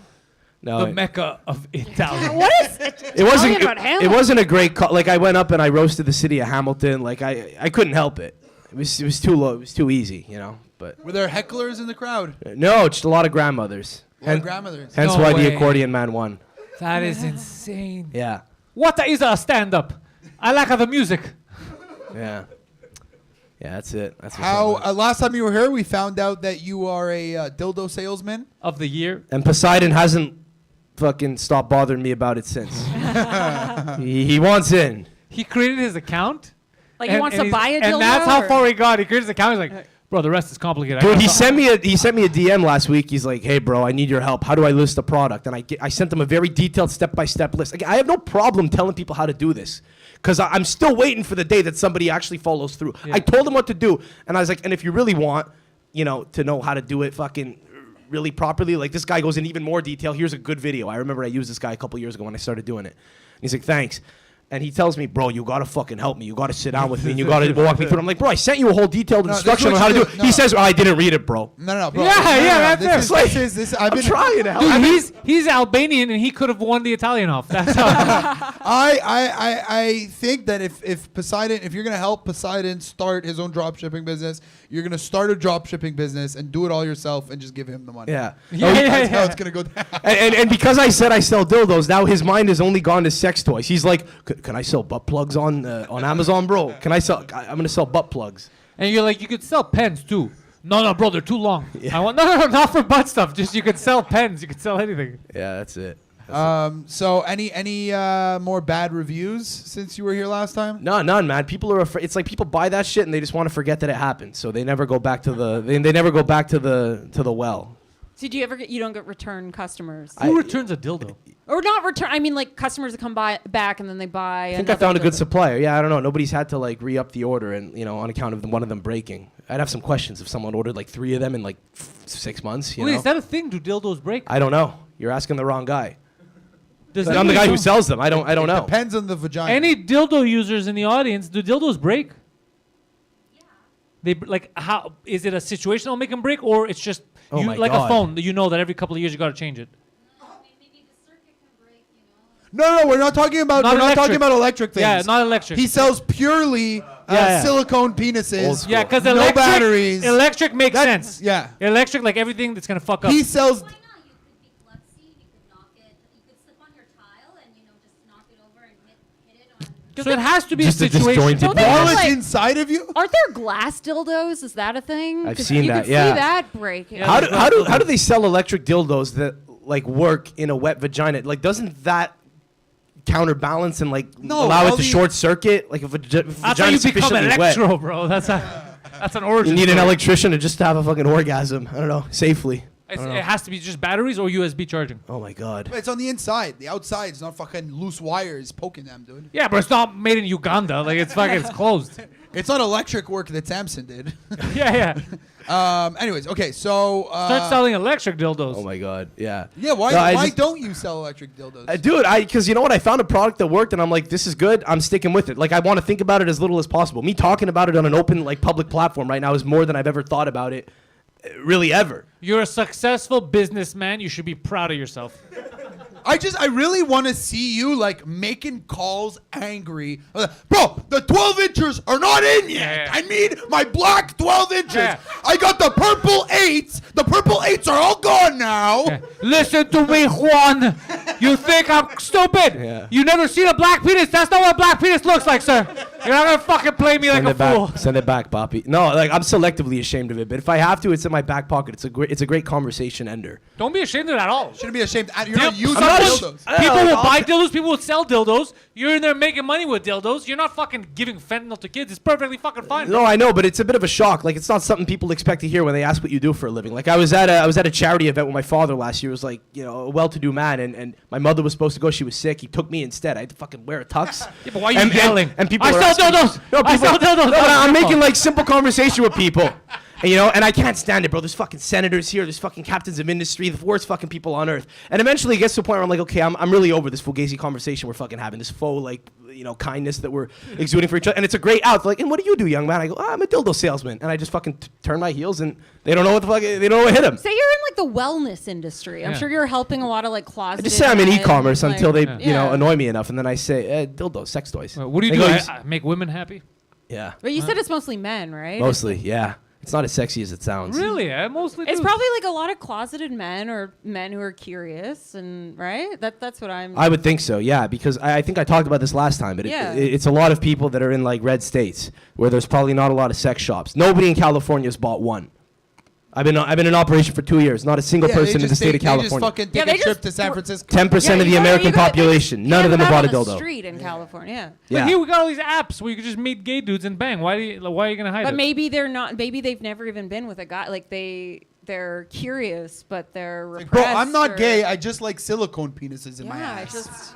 No, The mecca of Italian. What is it wasn't. about It Hamilton? wasn't a great call. Like I went up and I roasted the city of Hamilton. Like I couldn't help it. It was too low. It was too easy, you know. But Were there hecklers in the crowd? no, just a lot of grandmothers. A lot of grandmothers. Hence No why way. the accordion man won. That is insane. Yeah. What is a stand-up? I like the music. Yeah. Yeah, that's it. That's what's How up, man. last time you were here, we found out that you are a dildo salesman. Of the year. And Poseidon hasn't fucking stopped bothering me about it since. he wants in. He created his account. Like he wants to he's- buy a dildo? And that's how or- far he got. He created his account. He's like, bro, the rest is complicated. Dude, he sent me a DM last week. He's like, "Hey, bro, I need your help. How do I list a product?" And I sent him a very detailed step-by-step list. Like, I have no problem telling people how to do this, because I'm still waiting for the day that somebody actually follows through. Yeah. I told him what to do, and I was like, "And if you really want, you know, to know how to do it, fucking really properly, like this guy goes in even more detail. Here's a good video. I remember I used this guy a couple years ago when I started doing it." And he's like, "Thanks." And he tells me, "Bro, you gotta fucking help me. You gotta sit down with me and you gotta walk me through." I'm like, "Bro, I sent you a whole detailed No, this instruction is on what how to you do do. it." No. He says, "Oh, I didn't read it, bro." No, bro. Yeah, that's this it. is, Like, this is, I've been trying to help. Dude, he's Albanian and he could have won the Italian off. That's how. I think that if Poseidon, if you're gonna help Poseidon start his own drop shipping business, you're gonna start a drop shipping business and do it all yourself and just give him the money. Yeah. That's how it's gonna go down. And because I said I sell dildos, now his mind has only gone to sex toys. He's like, "Can I sell butt plugs on Amazon, bro? Can I sell? I'm gonna sell butt plugs." And you're like, you could sell pens too. No, bro, they're too long. I want no, not for butt stuff. Just you could sell pens. You could sell anything. Yeah, that's it. So any more bad reviews since you were here last time? No, none, man. People are afraid. It's like people buy that shit and they just want to forget that it happened, so they never go back to the. They never go back to the well. So do you ever you don't get return customers? Who returns a dildo? Or not return, I mean like customers that come back and then they buy I think I found a good supplier. Yeah, I don't know. Nobody's had to like re-up the order, and you know, on account of one of them breaking. I'd have some questions if someone ordered like 3 of them in like 6 months. You Wait, know? is that a thing? Do dildos break? I don't know. You're asking the wrong guy. Does I'm the guy who dildos- sells them. I don't know. Depends on the vagina. Any dildo users in the audience, do dildos break? Yeah. They like how is it a situation that'll make them break, or it's just Oh you my like God. a phone that you know that every couple of years you got to change it? No, we're not talking about. Not We're not talking electric. about electric things. Yeah, not electric. He sells purely Yeah. silicone Old penises. school. Yeah, because No electric, batteries. Electric makes That- sense. yeah. Electric, like everything that's gonna fuck up. He sells. Why not? You could be klutzy, you could knock it, you could slip on your tile and, just knock it over and hit it on... So it has to be Just a a situation. disjointed Don't they While have, it's like- inside of you. Aren't there glass dildos? Is that a thing? I've 'Cause seen you that, could yeah. see that break. Yeah. How do they sell electric dildos that like work in a wet vagina? Like, doesn't that counterbalance and like No, allow all it to the- short circuit? Like if That's how vagina you is become sufficiently electro, wet, bro. That's an origin. you need an story. electrician to just have a fucking orgasm. I don't know, safely. It has to be just batteries or USB charging. Oh my god. It's on the inside. The outside is not fucking loose wires poking them, dude. Yeah, but it's not made in Uganda. Like it's fucking, it's closed. It's not electric work that Samson did. Yeah. Anyways, okay, so Start selling electric dildos. Oh my god. Yeah. yeah, why No, I why just- don't you sell electric dildos? Dude, because you know what? I found a product that worked, and I'm like, this is good. I'm sticking with it. Like, I want to think about it as little as possible. Me talking about it on an open, like, public platform right now is more than I've ever thought about it, really ever. You're a successful businessman. You should be proud of yourself. I really want to see you like making calls angry. Bro, the 12 inchers are not in yet. Yeah. I need my black 12 inches. Yeah. I got the purple 8s. The purple 8s are all gone now. Yeah. Listen to me, Juan. You think I'm stupid? Yeah. You never seen a black penis? That's not what a black penis looks like, sir. You're not gonna fucking play me like a fool. Send it back, Poppy. No, like I'm selectively ashamed of it, but if I have to, it's in my back pocket. It's a great conversation ender. Don't be ashamed of it at all. Shouldn't be ashamed. You're not using I'm not dildos. People will buy dildos. People will sell dildos. You're in there making money with dildos. You're not fucking giving fentanyl to kids. It's perfectly fucking fine. No, I know, but it's a bit of a shock. Like it's not something people expect to hear when they ask what you do for a living. Like I was at a charity event with my father last year. It was like, you know, a well-to-do man, and my mother was supposed to go. She was sick. He took me instead. I had to fucking wear a tux. Yeah, but why are you yelling? And people I are sell asking- dildos. No, I sell dildos. No, but I'm making like simple conversation with people. And, you know, and I can't stand it, bro. There's fucking senators here. There's fucking captains of industry. The worst fucking people on earth. And eventually it gets to a point where I'm like, okay, I'm really over this fugazi conversation we're fucking having. This faux, like, you know, kindness that we're exuding for each other. And it's a great out. They're like, and what do you do, young man? I go, I'm a dildo salesman. And I just fucking turn my heels and they don't know what the fuck, they don't know what hit them. Say you're in like the wellness industry. I'm Yeah. sure you're helping a lot of like closeted. I just say I'm in men, e-commerce like- until they, Yeah. you know, annoy me enough. And then I say, dildos, sex toys. What do you They do? go, Make women happy? Yeah. But you said it's mostly men, right? Mostly, yeah. It's not as sexy as it sounds. Really? Mostly. It's dudes. probably like a lot of closeted men or men who are curious and right. That's what I'm. I would think so, yeah, because I think I talked about this last time, but Yeah. it's a lot of people that are in like red states where there's probably not a lot of sex shops. Nobody in California has bought one. I've been in operation for 2 years. Not a single person in the state of They just California. fucking Yeah, take they a trip just to San gr- Francisco. 10% of the American population. None of them have bought a on the dildo. street in California. But Yeah. here we got all these apps where you can just meet gay dudes and bang. Why are you gonna hide But it? maybe they're not. Maybe they've never even been with a guy. Like they're curious, but they're repressed. Bro, I'm not or- gay. I just like silicone penises in my Yeah, I ass. just.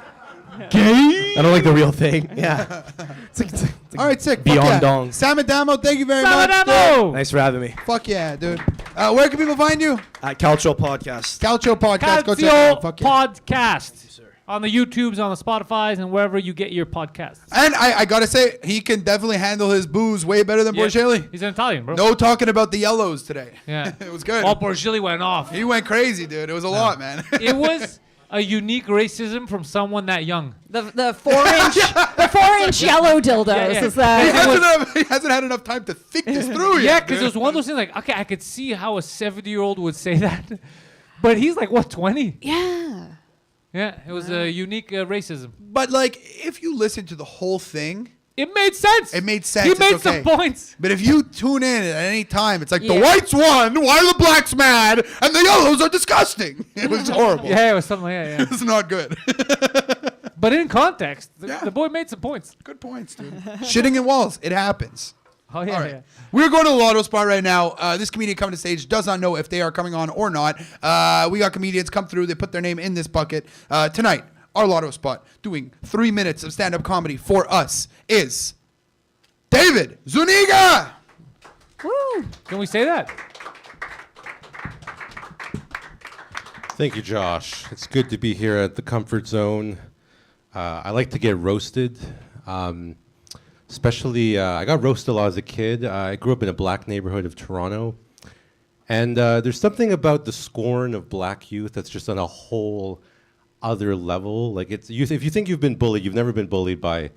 I don't like the real thing. Yeah. It's like All right, sick. Fuck Beyond yeah. dong. Sam Adamo, thank you very much. Saladamo! Nice for having me. Fuck yeah, dude. Where can people find you? At Calcio Podcast. Calcio Podcast. Go check it Calcio out. Fuck yeah. Podcast. On the YouTubes, on the Spotify's, and wherever you get your podcasts. And I gotta say, he can definitely handle his booze way better than Borgelli. He's an Italian, bro. No talking about the yellows today. Yeah. It was good. Oh, Borgelli went off. He went crazy, dude. It was a lot, man. It was a unique racism from someone that young. The 4-inch the 4-inch yellow dildos. Yeah. Is that? he hasn't had enough time to think this through Yeah, yet. because it was one of those things like, okay, I could see how a 70-year-old would say that. But he's like, what, 20? Yeah. Yeah, it was a unique racism. But like, if you listen to the whole thing, It made sense. it made sense. He It's made okay. some points. But if you tune in at any time, it's like the Yeah. whites won, why are the blacks mad, and the yellows are disgusting. It was horrible. Yeah, it was something like that, yeah. It's not good. But in context, Yeah. the boy made some points. Good points, dude. Shitting in walls, it happens. Oh, yeah, All right. yeah. We're going to the Lotto spot right now. This comedian coming to stage does not know if they are coming on or not. We got comedians come through. They put their name in this bucket. Tonight, our Lotto spot, doing 3 minutes of stand-up comedy for us, is David Zuniga. Woo. Can we say that? Thank you, Josh. It's good to be here at the Comfort Zone. I like to get roasted. Especially, I got roasted a lot as a kid. I grew up in a black neighborhood of Toronto. And there's something about the scorn of black youth that's just on a whole other level. Like, if you think you've been bullied, you've never been bullied by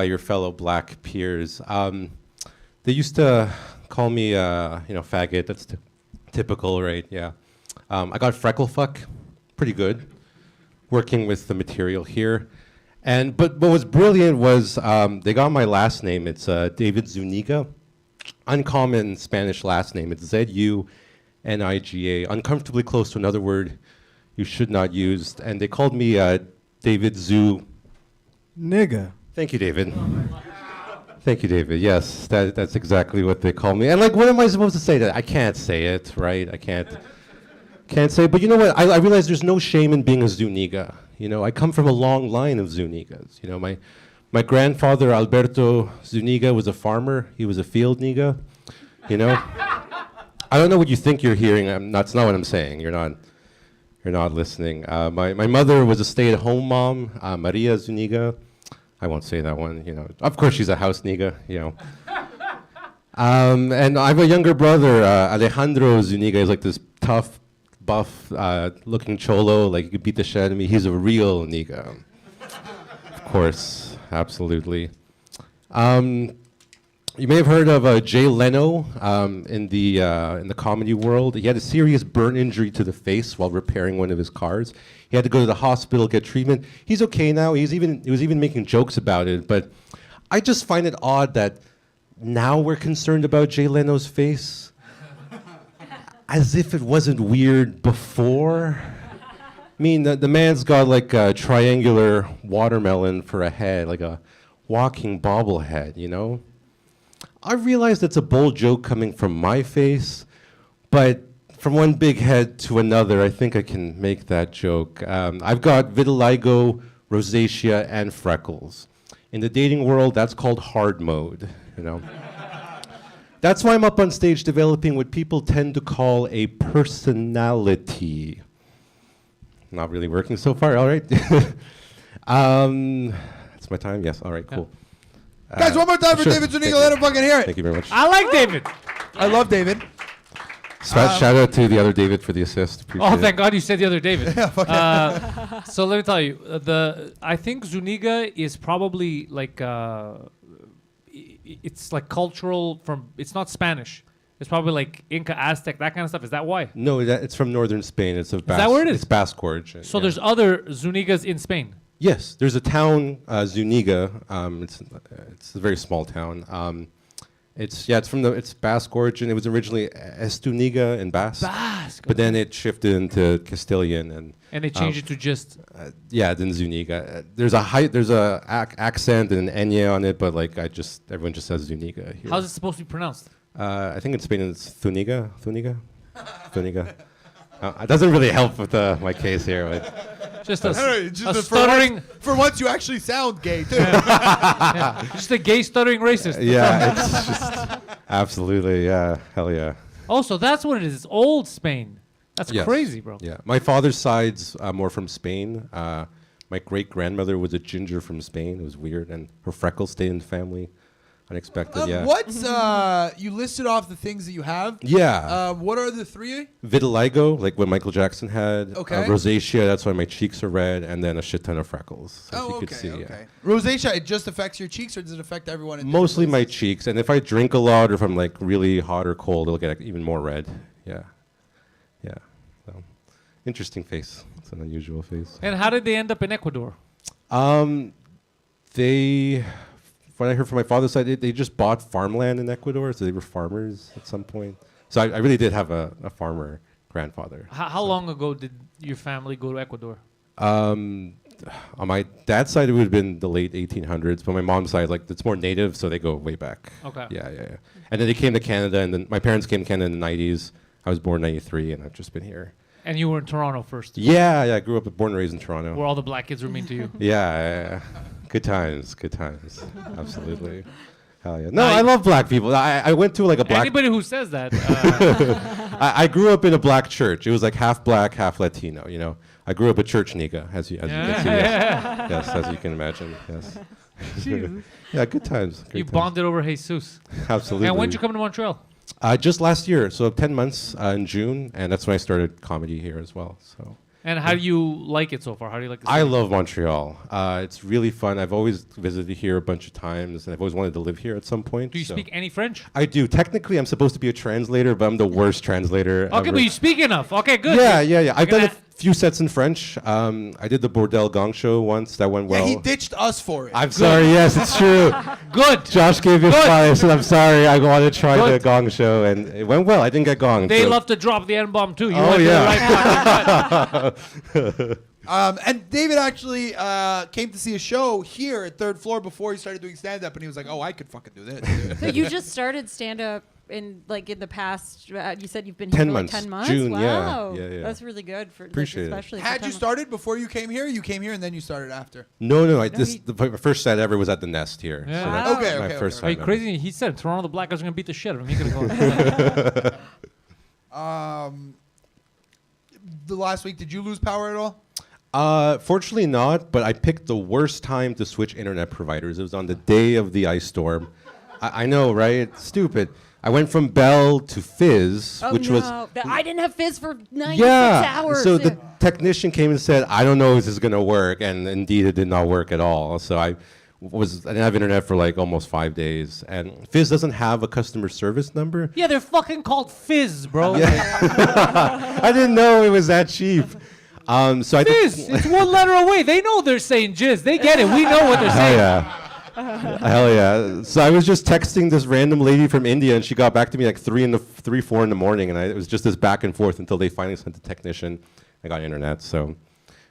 your fellow black peers. They used to call me, faggot. That's typical, right? Yeah. I got freckle fuck, pretty good, working with the material here. But what was brilliant was they got my last name. It's David Zuniga. Uncommon Spanish last name. It's Zuniga, uncomfortably close to another word you should not use. And they called me David Zoo. Nigga. Thank you, David. Thank you, David. Yes, that's exactly what they call me. And like, what am I supposed to say? That I can't say it, right? I can't say. But you know what? I realize there's no shame in being a Zuniga. You know, I come from a long line of Zunigas. You know, my grandfather Alberto Zuniga was a farmer. He was a field niga. You know, I don't know what you think you're hearing. That's not what I'm saying. You're not listening. My mother was a stay-at-home mom, Maria Zuniga. I won't say that one. You know, of course she's a house niga. You know. And I have a younger brother, Alejandro Zuniga. He's like this tough, buff looking cholo, like he could beat the shit out of me. He's a real nigga. Of course, absolutely. You may have heard of Jay Leno in the comedy world. He had a serious burn injury to the face while repairing one of his cars. He had to go to the hospital, get treatment. He's okay now. He was even making jokes about it. But I just find it odd that now we're concerned about Jay Leno's face, as if it wasn't weird before. I mean, the man's got like a triangular watermelon for a head, like a walking bobblehead, you know? I realize it's a bold joke coming from my face, but from one big head to another, I think I can make that joke. I've got vitiligo, rosacea, and freckles. In the dating world, that's called hard mode, you know? That's why I'm up on stage developing what people tend to call a personality. Not really working so far, all right. That's my time, yes, all right, cool. Guys, one more time for sure. David Zuniga. Let him fucking hear it. Thank you very much. I like David. I love David. Shout out to the other David for the assist. Appreciate Oh, it. thank God you said the other David. Yeah, fuck So let me tell you, I think Zuniga is probably like it's like cultural from. It's not Spanish. It's probably like Inca, Aztec, that kind of stuff. Is that why? No, it's from northern Spain. It's of that where it is? It's Basque origin. So yeah. there's other Zunigas in Spain. Yes, there's a town, Zuniga. It's a very small town. It's Basque origin. It was originally Estuniga in Basque. Basque. But then it shifted into Castilian And they changed it to just. Then Zuniga. There's a accent and an enya on it, but like everyone just says Zuniga here. How's it supposed to be pronounced? I think in Spain it's Zuniga. It doesn't really help with my case here, but Just a, I don't know, a stuttering. For once, you actually sound gay too. Yeah, just a gay stuttering racist. yeah, it's just absolutely, yeah, hell yeah. Oh, so that's what it is. It's old Spain. That's Yes. crazy, bro. Yeah, my father's side's more from Spain. My great grandmother was a ginger from Spain. It was weird, and her freckles stayed in the family. Unexpected, yeah. What's you listed off the things that you have? Yeah. What are the three? Vitiligo, like what Michael Jackson had. Okay. Rosacea, that's why my cheeks are red, and then a shit ton of freckles. As you could see, yeah. Rosacea, it just affects your cheeks, or does it affect everyone? In Mostly different my places? cheeks, and if I drink a lot or if I'm like really hot or cold, it'll get even more red. Yeah. So, interesting face. It's an unusual face. And how did they end up in Ecuador? What I heard from my father's side, they just bought farmland in Ecuador, so they were farmers at some point. So I really did have a farmer grandfather. How long ago did your family go to Ecuador? On my dad's side, it would have been the late 1800s, but my mom's side, like, it's more native, so they go way back. Okay. Yeah. And then they came to Canada, and then my parents came to Canada in the 90s. I was born in 93, and I've just been here. And you were in Toronto first. Yeah, I grew up, born and raised in Toronto. Where all the black kids were mean to you. Yeah. Good times. Absolutely. Hell yeah. No, I love black people. I went to like a black... Anybody who says that... I grew up in a black church. It was like half black, half Latino, you know. I grew up a church nigga, as you can see. Yes, as you can imagine. Yes. Yeah, good times. You bonded over Jesus. Absolutely. And when did you come to Montreal? Just last year, so 10 months in June, and that's when I started comedy here as well. So. And how do you like it so far? How do you like the city? I love Montreal. It's really fun. I've always visited here a bunch of times, and I've always wanted to live here at some point. Do you speak any French? I do. Technically, I'm supposed to be a translator, but I'm the worst translator Okay, ever. but you speak enough. Okay, good. Yeah. I've done a few sets in French. I did the Bordel Gong show once. That went well. Yeah, he ditched us for it. I'm sorry. Yes, it's true. Good. Josh gave me a spot. I said, I'm sorry. I wanted to try the Gong show, and it went well. I didn't get gonged. They love to drop the N-bomb, too. You went to the right part. And David actually came to see a show here at Third Floor before he started doing stand-up, and he was like, oh, I could fucking do this. So you just started stand-up in the past, you said you've been 10 here for months. like 10 months? June, wow. yeah. That's really good. For Appreciate it. especially Had you started before you came here? You came here and then you started after? No. The first set ever was at the Nest here. Yeah. So that's Okay. my first Are you time crazy? He said Toronto the black guys are going to beat the shit out of him. He could have gone. The last week, did you lose power at all? Fortunately not, but I picked the worst time to switch internet providers. It was on the day of the ice storm. I know, right? It's stupid. I went from Bell to Fizz, Oh which no! was I didn't have Fizz for 96 yeah. hours. So the technician came and said, "I don't know if this is gonna work," and indeed it did not work at all. So I didn't have internet for like almost 5 days, and Fizz doesn't have a customer service number. Yeah, they're fucking called Fizz, bro. I didn't know it was that cheap. So I Fizz, it's one letter away. They know they're saying jizz. They get it. We know what they're saying. Hell yeah. So I was just texting this random lady from India, and she got back to me like 4 in the morning, and it was just this back and forth until they finally sent the technician. I got internet, so.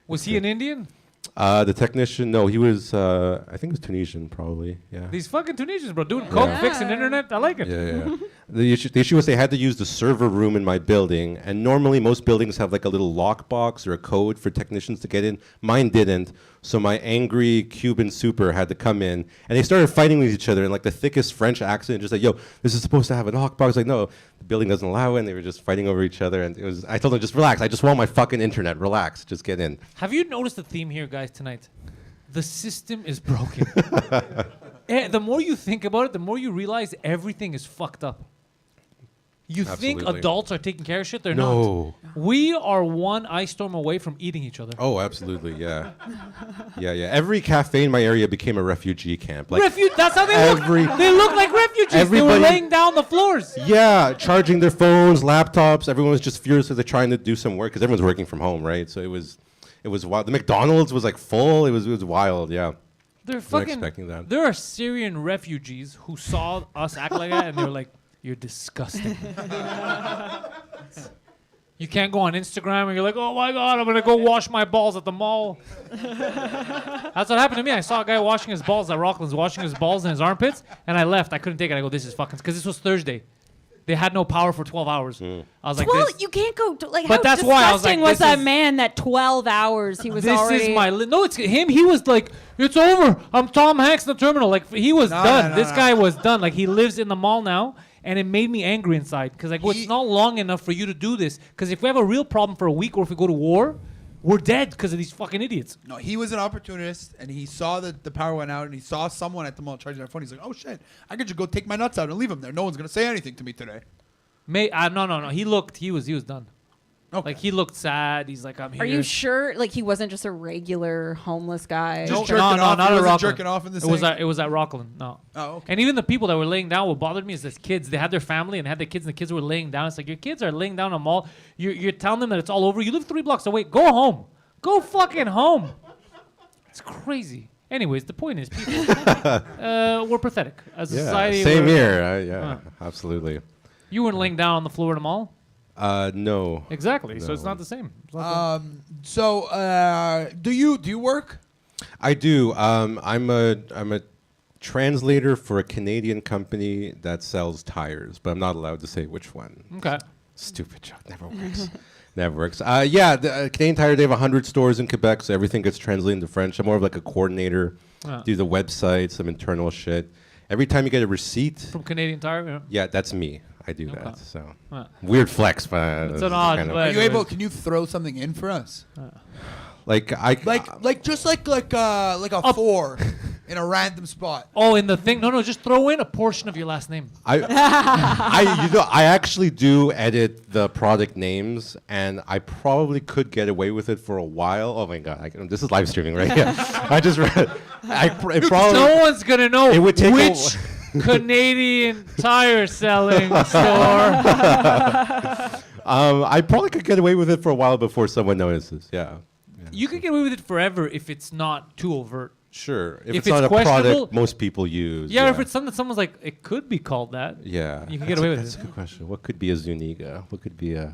Was he an Indian? The technician, no, he was, I think he was Tunisian, probably, yeah. These fucking Tunisians, bro, doing coke, fixing internet. I like it. Yeah. The issue was they had to use the server room in my building, and normally most buildings have like a little lockbox or a code for technicians to get in. Mine didn't, so my angry Cuban super had to come in, and they started fighting with each other in like the thickest French accent, just like, yo, this is supposed to have a lockbox. Like, no, the building doesn't allow it, and they were just fighting over each other, and I told them, just relax, I just want my fucking internet, relax, just get in. Have you noticed the theme here, guys, tonight? The system is broken. The more you think about it, the more you realize everything is fucked up. You think Absolutely. adults are taking care of shit? They're No. not. We are one ice storm away from eating each other. Oh, absolutely, yeah. Yeah. Every cafe in my area became a refugee camp. Like That's how they look. They look like refugees. They were laying down the floors. Yeah, charging their phones, laptops. Everyone was just furious that they're trying to do some work because everyone's working from home, right? So it was wild. The McDonald's was like full. It was wild. Yeah. They're Not expecting that. There are Syrian refugees who saw us act like that, and they were like, "You're disgusting." You can't go on Instagram and you're like, "Oh my God, I'm gonna go wash my balls at the mall." That's what happened to me. I saw a guy washing his balls at Rockland's, washing his balls in his armpits, and I left. I couldn't take it. I go, "This is fucking," because this was Thursday. They had no power for 12 hours. I was like, well, this. you can't go. Like, But how that's why I was disgusting like, was this that is- man that 12 hours he was This already. is my no. It's him. He was like, "It's over. I'm Tom Hanks in the terminal." Like he was done. This guy was done. Like he lives in the mall now, and it made me angry inside because like, it's not long enough for you to do this. Because if we have a real problem for a week, or if we go to war, we're dead because of these fucking idiots. No, he was an opportunist, and he saw that the power went out, and he saw someone at the mall charging their phone. He's like, "Oh shit, I could just go take my nuts out and leave them there. No one's gonna say anything to me today." No. He was done. Okay. Like he looked sad. He's like, "I'm here." Are you sure? Like he wasn't just a regular homeless guy. Just jerking off. Not He at wasn't Rockland. jerking off in the It was sink? it was at Rockland. No. Oh, okay. And even the people that were laying down, what bothered me is this kids. They had their family and had their kids, and the kids were laying down. It's like your kids are laying down in a mall. You're telling them that it's all over. You live 3 blocks away. Go home. Go fucking home. It's crazy. Anyways, the point is, people, we're pathetic as a society. Same we're- here. Absolutely. You weren't laying down on the floor in a mall. No. Exactly. So it's No. not the same. It's not Do you work? I do. I'm a translator for a Canadian company that sells tires, but I'm not allowed to say which one. Okay. Stupid joke. Never works. Never works. The Canadian Tire, they have 100 stores in Quebec, so everything gets translated into French. I'm more of like a coordinator, do the website, some internal shit. Every time you get a receipt. From Canadian Tire? Yeah. Yeah, that's me. I do that. So Huh. weird flex, but It's an odd. Are you able? Can you throw something in for us? like Just like a 4 in a random spot. Oh, in the thing? No, just throw in a portion of your last name. I actually do edit the product names, and I probably could get away with it for a while. Oh my god, this is live streaming, right? Yeah. I just read. No one's gonna know It would take which Canadian tire selling store. I probably could get away with it for a while before someone notices. Yeah. You can get away with it forever if it's not too overt. Sure. If If it's it's not a questionable- product most people use. Yeah, if it's something that someone's like, it could be called that. Yeah. You can get away with That's it. a good question. What could be a Zuniga? What could be a...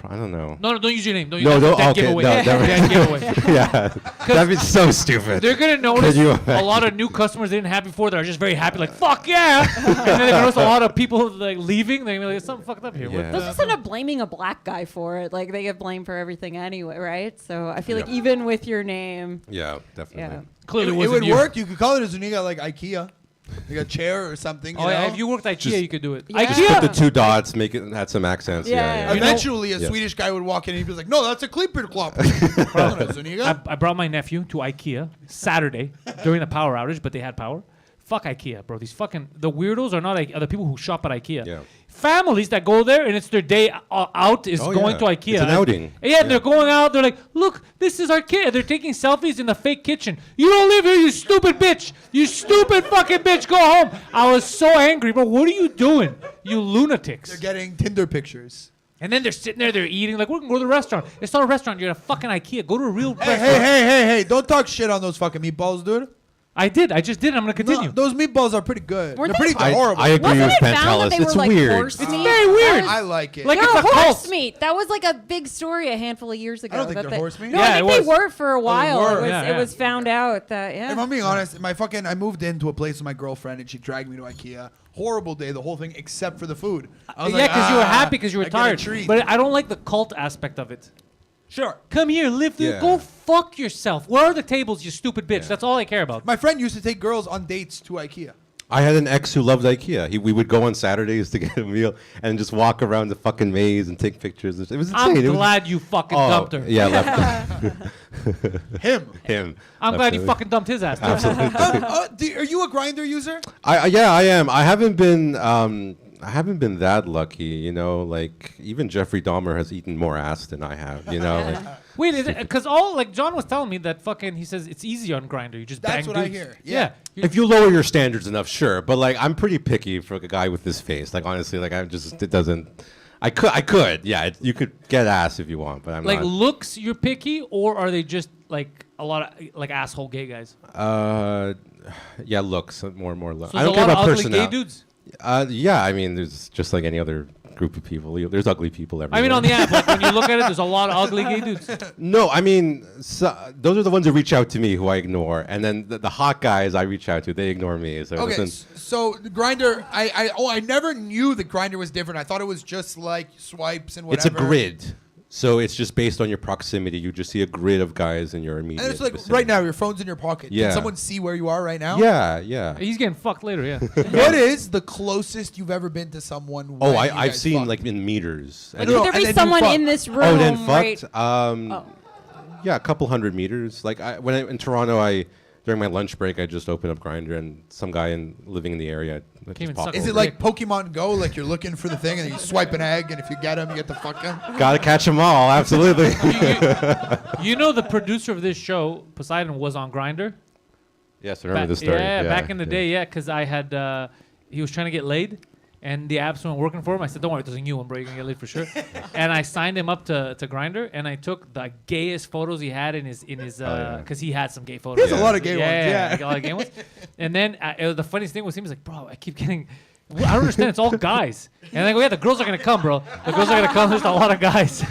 I don't know. No, don't use your name. Don't No, use don't. that Okay, giveaway. no, never. That giveaway. Yeah. That'd be so stupid. They're gonna notice Could you a imagine? lot of new customers they didn't have before that are just very happy, like fuck yeah, and then they're gonna notice a lot of people like leaving. They're gonna be like, "There's something fucked up here." What Yeah. the- They'll just end up blaming a black guy for it. Like they get blamed for everything anyway, right? So I feel like even with your name, Yeah, definitely. yeah. Clearly it wasn't would you. work. You could call it a Zuniga, like IKEA, like a chair or something. Oh you yeah, know? if you worked at IKEA, you could do it. Yeah. Just IKEA. put the 2 dots, make it add some accents. Yeah. Yeah. Eventually, a Yeah. Swedish guy would walk in and he'd be like, "No, that's a clipper clop." Zuniga. I brought my nephew to IKEA Saturday during the power outage, but they had power. fuck IKEA, bro. These fucking the weirdos are not are the people who shop at IKEA. Yeah. Families that go there and it's their day out is going to IKEA. It's an outing. Yeah, they're going out. They're like, look, this is our kid. They're taking selfies in the fake kitchen. You don't live here, you stupid bitch. You stupid fucking bitch. Go home. I was so angry, bro. What are you doing, you lunatics? They're getting Tinder pictures. And then they're sitting there, they're eating. Like, we can go to the restaurant. It's not a restaurant. You're at a fucking IKEA. Go to a real restaurant. Hey. Don't talk shit on those fucking meatballs, dude. I just did. I'm going to continue. No, those meatballs are pretty good. Weren't They're they pretty horrible. I agree Wasn't with it found that Pantelis. they It's were, like, weird. horse It's meat? very weird. I like it. Like, No, it's a horse cult. meat. That was like a big story a handful of years ago. I don't think that they're horse meat. No, Yeah, I think it they was. were for a while. were. It was found out that, yeah. If I'm being honest, I moved into a place with my girlfriend and she dragged me to IKEA. Horrible day, the whole thing, except for the food. I was Yeah, like, because you were happy because you were I get a tired. treat. But I don't like the cult aspect of it. Sure. Come here, live there. Yeah. Go fuck yourself. Where are the tables, you stupid bitch? That's all I care about. My friend used to take girls on dates to IKEA. I had an ex who loved IKEA. We would go on Saturdays to get a meal and just walk around the fucking maze and take pictures. It was insane. I'm It was- glad you fucking dumped her. Yeah, left him. I'm glad you fucking dumped his ass. too. Absolutely. Are you a Grindr user? I am. I haven't been that lucky, you know. Like even Jeffrey Dahmer has eaten more ass than I have, you know. Like, Wait, because John was telling me that fucking he says it's easy on Grindr. You just That's bang what I dudes. hear. Yeah. if you lower your standards enough, sure. But like I'm pretty picky for a guy with this face. Like honestly, like it doesn't. I could. Yeah, you could get ass if you want, but I'm Like not. looks, you're picky, or are they just like a lot of like asshole gay guys? Yeah, looks more and more. So I there's don't a care lot about of ugly gay personality. dudes. Yeah, I mean, there's just like any other group of people. There's ugly people everywhere. I mean, on the app, like when you look at it, there's a lot of ugly gay dudes. No, I mean, those are the ones that reach out to me who I ignore, and then the hot guys I reach out to, they ignore me. So Okay, listen, so Grindr, I never knew that Grindr was different. I thought it was just like swipes and it's whatever. a grid. So it's just based on your proximity. You just see a grid of guys in your immediate And it's like vicinity. right now, your phone's in your pocket. Yeah. Can someone see where you are right now? Yeah. He's getting fucked later, yeah. What is the closest you've ever been to someone? Oh, when you I've guys seen fucked? like in meters. Could there be someone in this room? Oh, then right? fucked. Yeah, a couple hundred meters. Like in Toronto, during my lunch break, I just opened up Grindr, and some guy living in the area. Just popped Is it over. like Pokemon Go? Like you're looking for the thing, and then you swipe an egg, and if you get him, you get to fuck him. Gotta catch them all, absolutely. You know the producer of this show, Poseidon, was on Grindr. Yes, I remember the story. Yeah, back in the day, yeah, because I had he was trying to get laid, and the apps weren't working for him. I said, "Don't worry, there's a new one, bro. You're gonna get laid for sure." And I signed him up to Grindr, and I took the gayest photos he had in his because he had some gay photos. He has a lot of gay ones, yeah. like a lot of gay ones. And then the funniest thing was he was like, "Bro, I keep getting." I don't understand. It's all guys. And I go, yeah, the girls are gonna come, bro. The girls are gonna come. There's a lot of guys.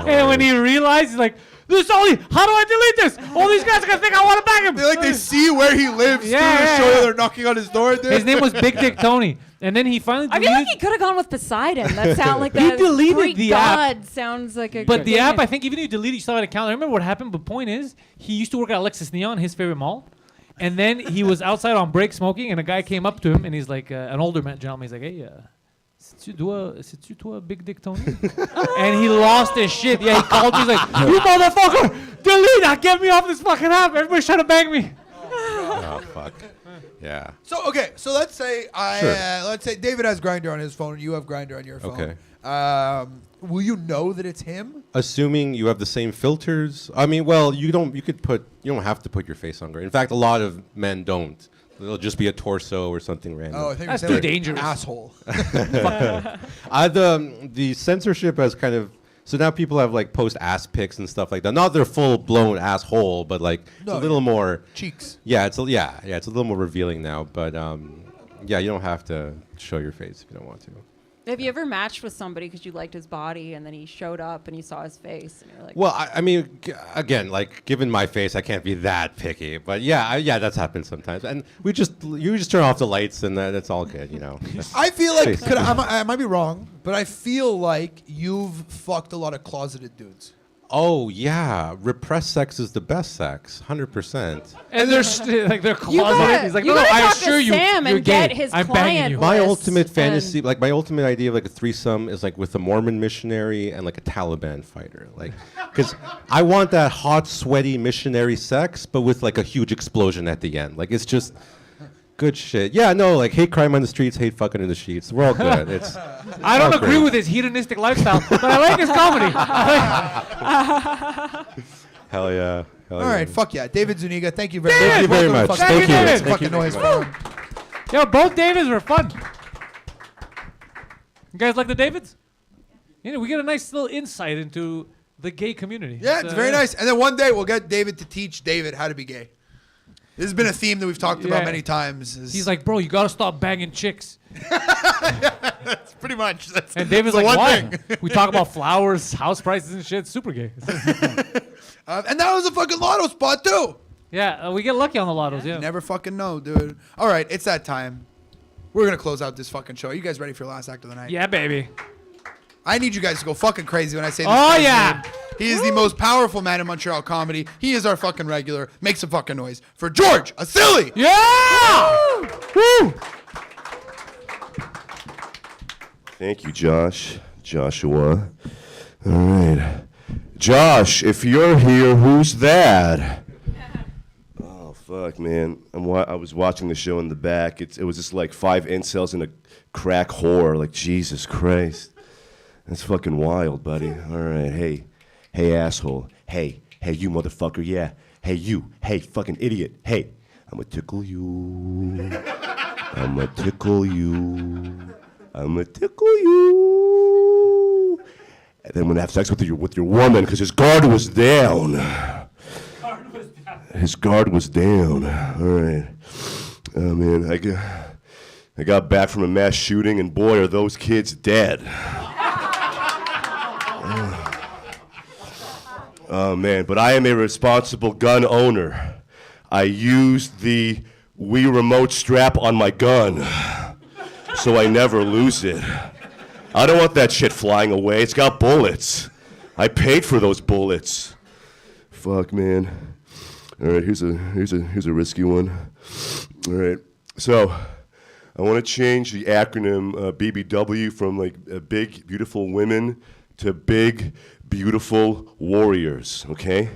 And when he realized, he's like, "This only. How do I delete this? All these guys are gonna think I want to bang him." They see where he lives. Yeah, to yeah, show yeah. you they're knocking on his door. Dude. His name was Big Dick Tony. And then he finally I deleted. feel like he could have gone with Poseidon. That sound like He that. deleted Greek the app. god sounds like a. But good the app, name. I think, even if you delete it, you still had an account. I remember what happened. But point is, he used to work at Alexis Neon, his favorite mall. And then he was outside on break smoking, and a guy came up to him, and he's like, an older gentleman. He's like, "Hey, c'est-tu toi, Big Dick Tony?" And he lost his shit. Yeah, he called me. He's like, "You motherfucker, delete! Get me off this fucking app. Everybody's trying to bang me." Oh fuck. Yeah. So let's say Sure. let's say David has Grindr on his phone. You have Grindr on your phone. Okay. Will you know that it's him? Assuming you have the same filters. I mean, well, you don't have to put your face on Grindr. In fact, a lot of men don't. It'll just be a torso or something random. Oh, I think That's you said too like dangerous. asshole. The censorship has kind of. So now people have like post ass pics and stuff like that. Not their full blown asshole, but like it's a little more cheeks. Yeah, it's a little more revealing now. But yeah, you don't have to show your face if you don't want to. Have you ever matched with somebody because you liked his body and then he showed up and you saw his face and you're like, Well, I mean, again, like given my face, I can't be that picky. But yeah, that's happened sometimes. And you just turn off the lights and that's all good, you know. I feel like I might be wrong, but I feel like you've fucked a lot of closeted dudes. Oh yeah, repressed sex is the best sex, 100%. And they're they're closeted. gotta- He's like, you no, gotta I talk assure to you, Sam you're and gay. get his I'm banging client you. My list ultimate and- fantasy, like my ultimate idea of like a threesome is like with a Mormon missionary and like a Taliban fighter. Like, because I want that hot, sweaty missionary sex, but with like a huge explosion at the end. Like, it's just good shit. Yeah, no, like hate crime on the streets, hate fucking in the sheets. We're all good. It's I don't all agree great. with his hedonistic lifestyle, but I like his comedy. Hell yeah. Hell All right, fuck yeah. David Zuniga, thank you very David! much. Thank you very Welcome much. to Thank fucking you, David. David. Fucking noise for him. Yo, both Davids were fun. You guys like the Davids? You know, we get a nice little insight into the gay community. Yeah, it's very nice. And then one day we'll get David to teach David how to be gay. This has been a theme that we've talked about Yeah. many times. is- He's like, bro, you gotta stop banging chicks. That's pretty much. That's, And David's that's like, the why? one thing. We talk about flowers, house prices, and shit. Super gay. And that was a fucking lotto spot too. Yeah, we get lucky on the lottos. Yeah. You never fucking know, dude. All right, it's that time. We're gonna close out this fucking show. Are you guys ready for your last act of the night? Yeah, baby. I need you guys to go fucking crazy when I say this. Oh, guy's yeah. name. He is the most powerful man in Montreal comedy. He is our fucking regular. Make some fucking noise for George Asili. Yeah! Woo! Thank you, Josh. Joshua. All right. Josh, if you're here, who's that? Oh, fuck, man. I was watching the show in the back. It was just like 5 incels and a crack whore. Like, Jesus Christ. That's fucking wild, buddy. All right. Hey, asshole. Hey, you motherfucker. Yeah. Hey, you. Hey, fucking idiot. Hey, I'ma tickle you. I'ma tickle you. I'ma tickle you. And then I'm gonna have sex with your woman because his guard was down. His guard was down. All right. Oh man, I got back from a mass shooting and boy are those kids dead. Oh man, but I am a responsible gun owner. I used the Wii remote strap on my gun, so I never lose it. I don't want that shit flying away. It's got bullets. I paid for those bullets. Fuck, man. All right, here's a risky one. All right, so I want to change the acronym BBW from like big beautiful women to big beautiful warriors. Okay,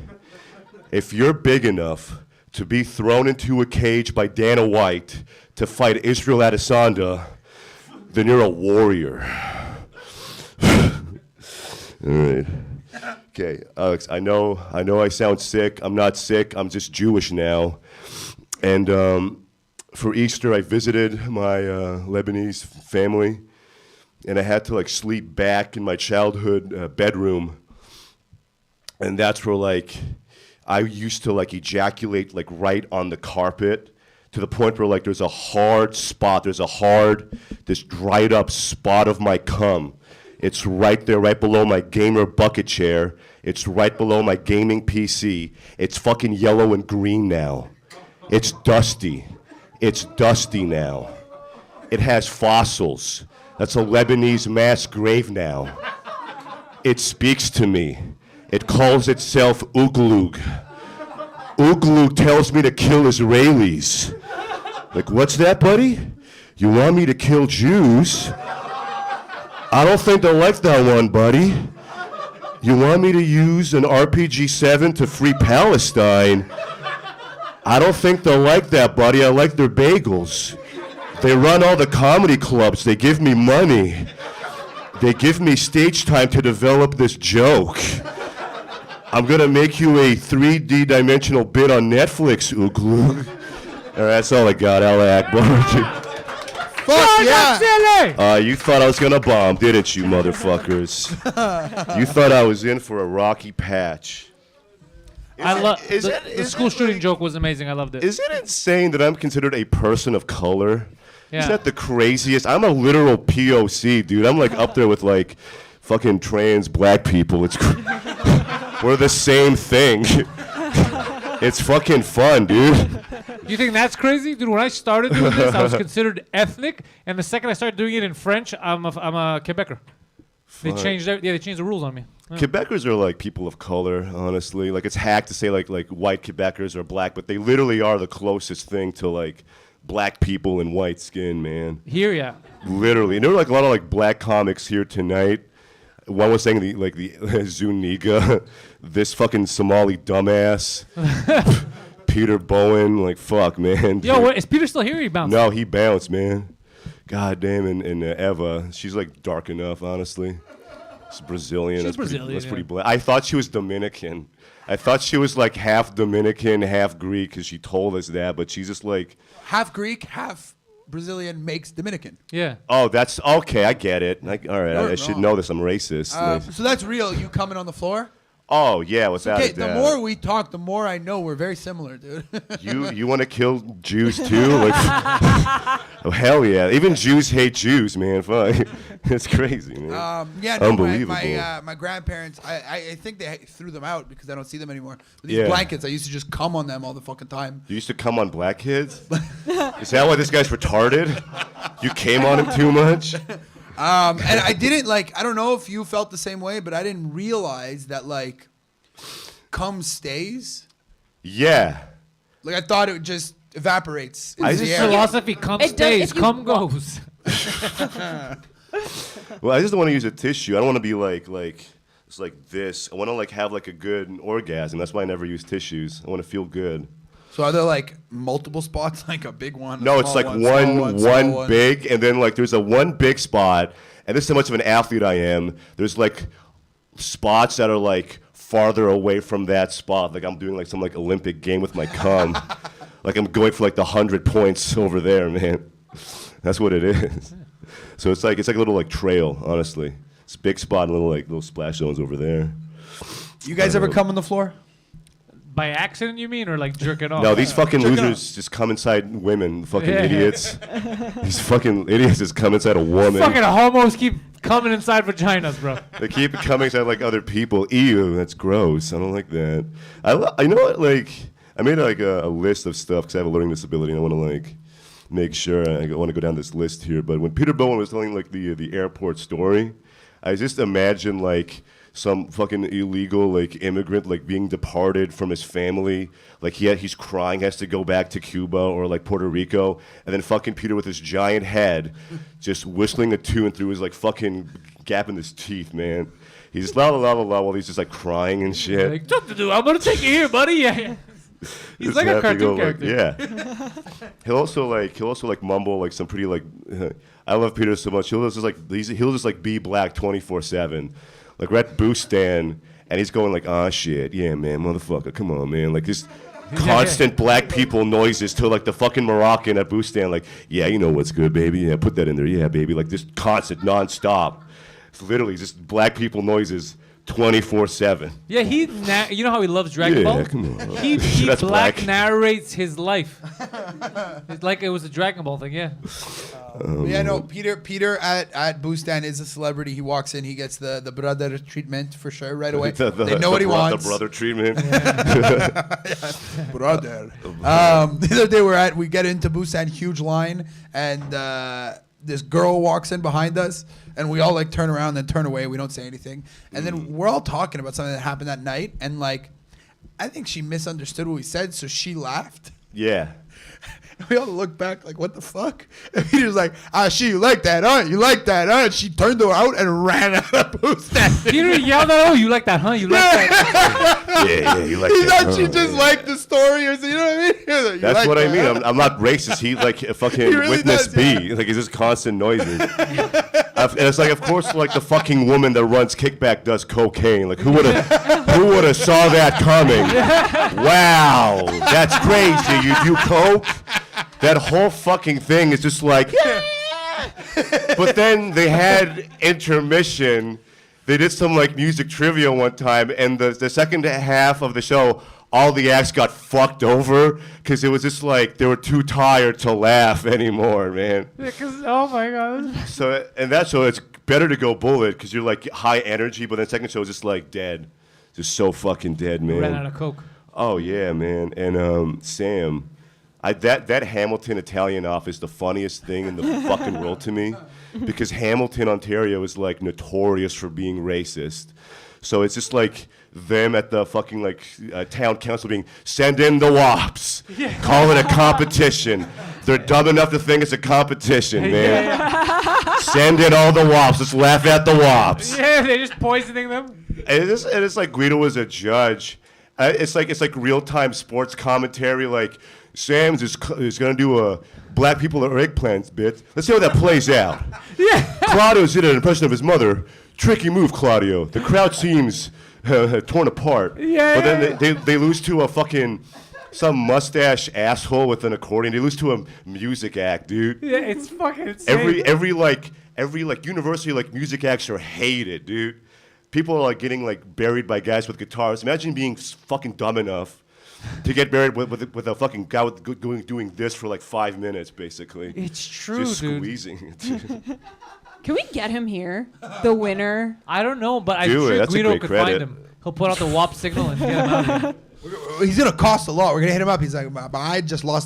if you're big enough to be thrown into a cage by Dana White to fight Israel Adesanya, then you're a warrior. All right. Okay, Alex, I know I sound sick. I'm not sick. I'm just Jewish now. And for Easter, I visited my Lebanese family, and I had to like sleep back in my childhood bedroom. And that's where like I used to like ejaculate like right on the carpet, to the point where like there's a hard spot, this dried up spot of my cum. It's right there, right below my gamer bucket chair. It's right below my gaming PC. It's fucking yellow and green now. It's dusty. It's dusty now. It has fossils. That's a Lebanese mass grave now. It speaks to me. It calls itself Uglug. Uglug tells me to kill Israelis. Like, what's that, buddy? You want me to kill Jews? I don't think they'll like that one, buddy. You want me to use an RPG-7 to free Palestine? I don't think they'll like that, buddy. I like their bagels. They run all the comedy clubs. They give me money. They give me stage time to develop this joke. I'm gonna make you a 3D dimensional bit on Netflix, Uglug. All right, that's all I got. Allah Akbar. Fuck yeah! You thought I was gonna bomb, didn't you, motherfuckers? You thought I was in for a rocky patch. I love the school shooting joke was amazing. I loved it. Is it insane that I'm considered a person of color? Yeah. Is that the craziest? I'm a literal POC, dude. I'm like up there with like fucking trans black people. It's we're the same thing. It's fucking fun, dude. You think that's crazy? Dude, when I started doing this, I was considered ethnic, and the second I started doing it in French, I'm a Quebecer. They Fuck. changed. They changed the rules on me. Yeah. Quebecers are like people of color, honestly. Like it's hack to say like white Quebecers are black, but they literally are the closest thing to like black people in white skin, man. Here, yeah. Literally, and there were like a lot of like black comics here tonight. One was saying the Zuniga, this fucking Somali dumbass, Peter Bowen, like fuck, man. Yo, what, is Peter still here? Or he bounced. No, he bounced, man. God damn, and Eva, she's like dark enough, honestly. She's Brazilian. She's Brazilian. That's yeah. pretty black. I thought she was Dominican. I thought she was like half Dominican, half Greek, because she told us that. But she's just like half Greek, half Brazilian makes Dominican. Yeah. Oh, that's okay. I get it. All right, I should know this. I'm racist. So that's real. You coming on the floor? Oh yeah, without Okay, a doubt. the more we talk, the more I know we're very similar, dude. You want to kill Jews too? Like, oh hell yeah! Even Jews hate Jews, man. Fuck, it's crazy, man. Yeah, no, Unbelievable. my grandparents, I think they threw them out because I don't see them anymore. But these Yeah. blankets, I used to just come on them all the fucking time. You used to come on black kids? Is that why this guy's retarded? You came on him too much? And I didn't I don't know if you felt the same way, but I didn't realize that cum stays. Yeah. Like I thought it just evaporates. I into the just- air. Philosophy: cum stays, cum goes. Well, I just don't want to use a tissue. I don't want to be it's like this. I want to have a good orgasm. That's why I never use tissues. I want to feel good. So are there multiple spots, like a big one? No, a it's small one small one? big, and then there's a one big spot. And this is how much of an athlete I am. There's spots that are farther away from that spot. Like I'm doing some Olympic game with my cum. I'm going for the 100 points over there, man. That's what it is. So it's like a little trail, honestly. It's a big spot and little splash zones over there. You guys ever come on the floor? By accident, you mean, or jerking off? No, these fucking Jerking losers just come inside women. Fucking Yeah. idiots. These fucking idiots just come inside a woman. Fucking homos keep coming inside vaginas, bro. They keep coming inside other people. Ew, that's gross. I don't like that. I know what, I made a list of stuff because I have a learning disability and I want to make sure I want to go down this list here. But when Peter Bowen was telling the airport story, I just imagine some fucking illegal immigrant being deported from his family, he's crying, has to go back to Cuba or Puerto Rico, and then fucking Peter with his giant head just whistling a tune through his fucking gap in his teeth, man. He's just la la la la la while he's just crying and shit. I'm gonna take you here, buddy. Yeah. He's Just like a have to cartoon go, character. yeah. He'll also mumble some pretty I love Peter so much. He'll just be black 24/7. We're at Boostan and he's going oh shit, yeah man, motherfucker, come on man, this constant black people noises to the fucking Moroccan at Boostan, yeah, you know what's good, baby, yeah, put that in there, yeah, baby, this constant non-stop. It's literally just black people noises 24/7. Yeah, you know how he loves Dragon Ball? Yeah, come on. He That's black black. narrates his life. It's like it was a Dragon Ball thing, yeah. Yeah, no. Peter at Boostan is a celebrity. He walks in, he gets the brother treatment for sure right away. They know what he wants. The brother treatment. Brother. The other day we get into Busan, huge line, and this girl walks in behind us, and we all turn around and turn away. We don't say anything, and then we're all talking about something that happened that night, and I think she misunderstood what we said, so she laughed. Yeah. We all look back what the fuck? And Peter's you like that, huh? You like that, huh? And she turned her out and ran out of Boostan. Peter yelled at, you like that, huh? You like that? Yeah, you like He that. thought she just liked the story, or you know what I mean? You That's like what I that, mean. huh? I'm not racist. He a fucking He really witness does, B. It's just constant noises. And it's of course, the fucking woman that runs Kickback does cocaine. Who would have saw that coming? Wow, that's crazy. You do coke? That whole fucking thing is just yeah. But then they had intermission. They did some music trivia one time, and the second half of the show, all the acts got fucked over because it was just they were too tired to laugh anymore, man. Yeah, oh my god. So and that show, it's better to go bullet because you're high energy, but then second show is just dead, just so fucking dead, man. Ran out of coke. Oh yeah, man. And Sam, That Hamilton Italian off is the funniest thing in the fucking world to me, because Hamilton, Ontario is like notorious for being racist. So it's just like them at the fucking like town council being, send in the wops, call it a competition. They're dumb enough to think it's a competition, man. Send in all the wops. Let's laugh at the wops. Yeah, they're just poisoning them. And it's like Guido was a judge. It's like real-time sports commentary. Like Sam's is gonna do a black people are eggplants bit. Let's see how that plays out. Yeah. Claudio's did an impression of his mother. Tricky move, Claudio. The crowd seems torn apart. Yeah. But then they lose to a fucking some mustache asshole with an accordion. They lose to a music act, dude. Yeah, it's fucking insane. Every university like music acts are hated, dude. People are like getting like buried by guys with guitars. Imagine being fucking dumb enough to get buried with a fucking guy doing this for like 5 minutes, basically. It's true, just dude. Squeezing. Can we get him here? The winner. I don't know, but I'm Do it. sure That's a Guido great could credit. find him. He'll put out the WAP signal and get him out of here. He's gonna cost a lot. We're gonna hit him up. He's like, but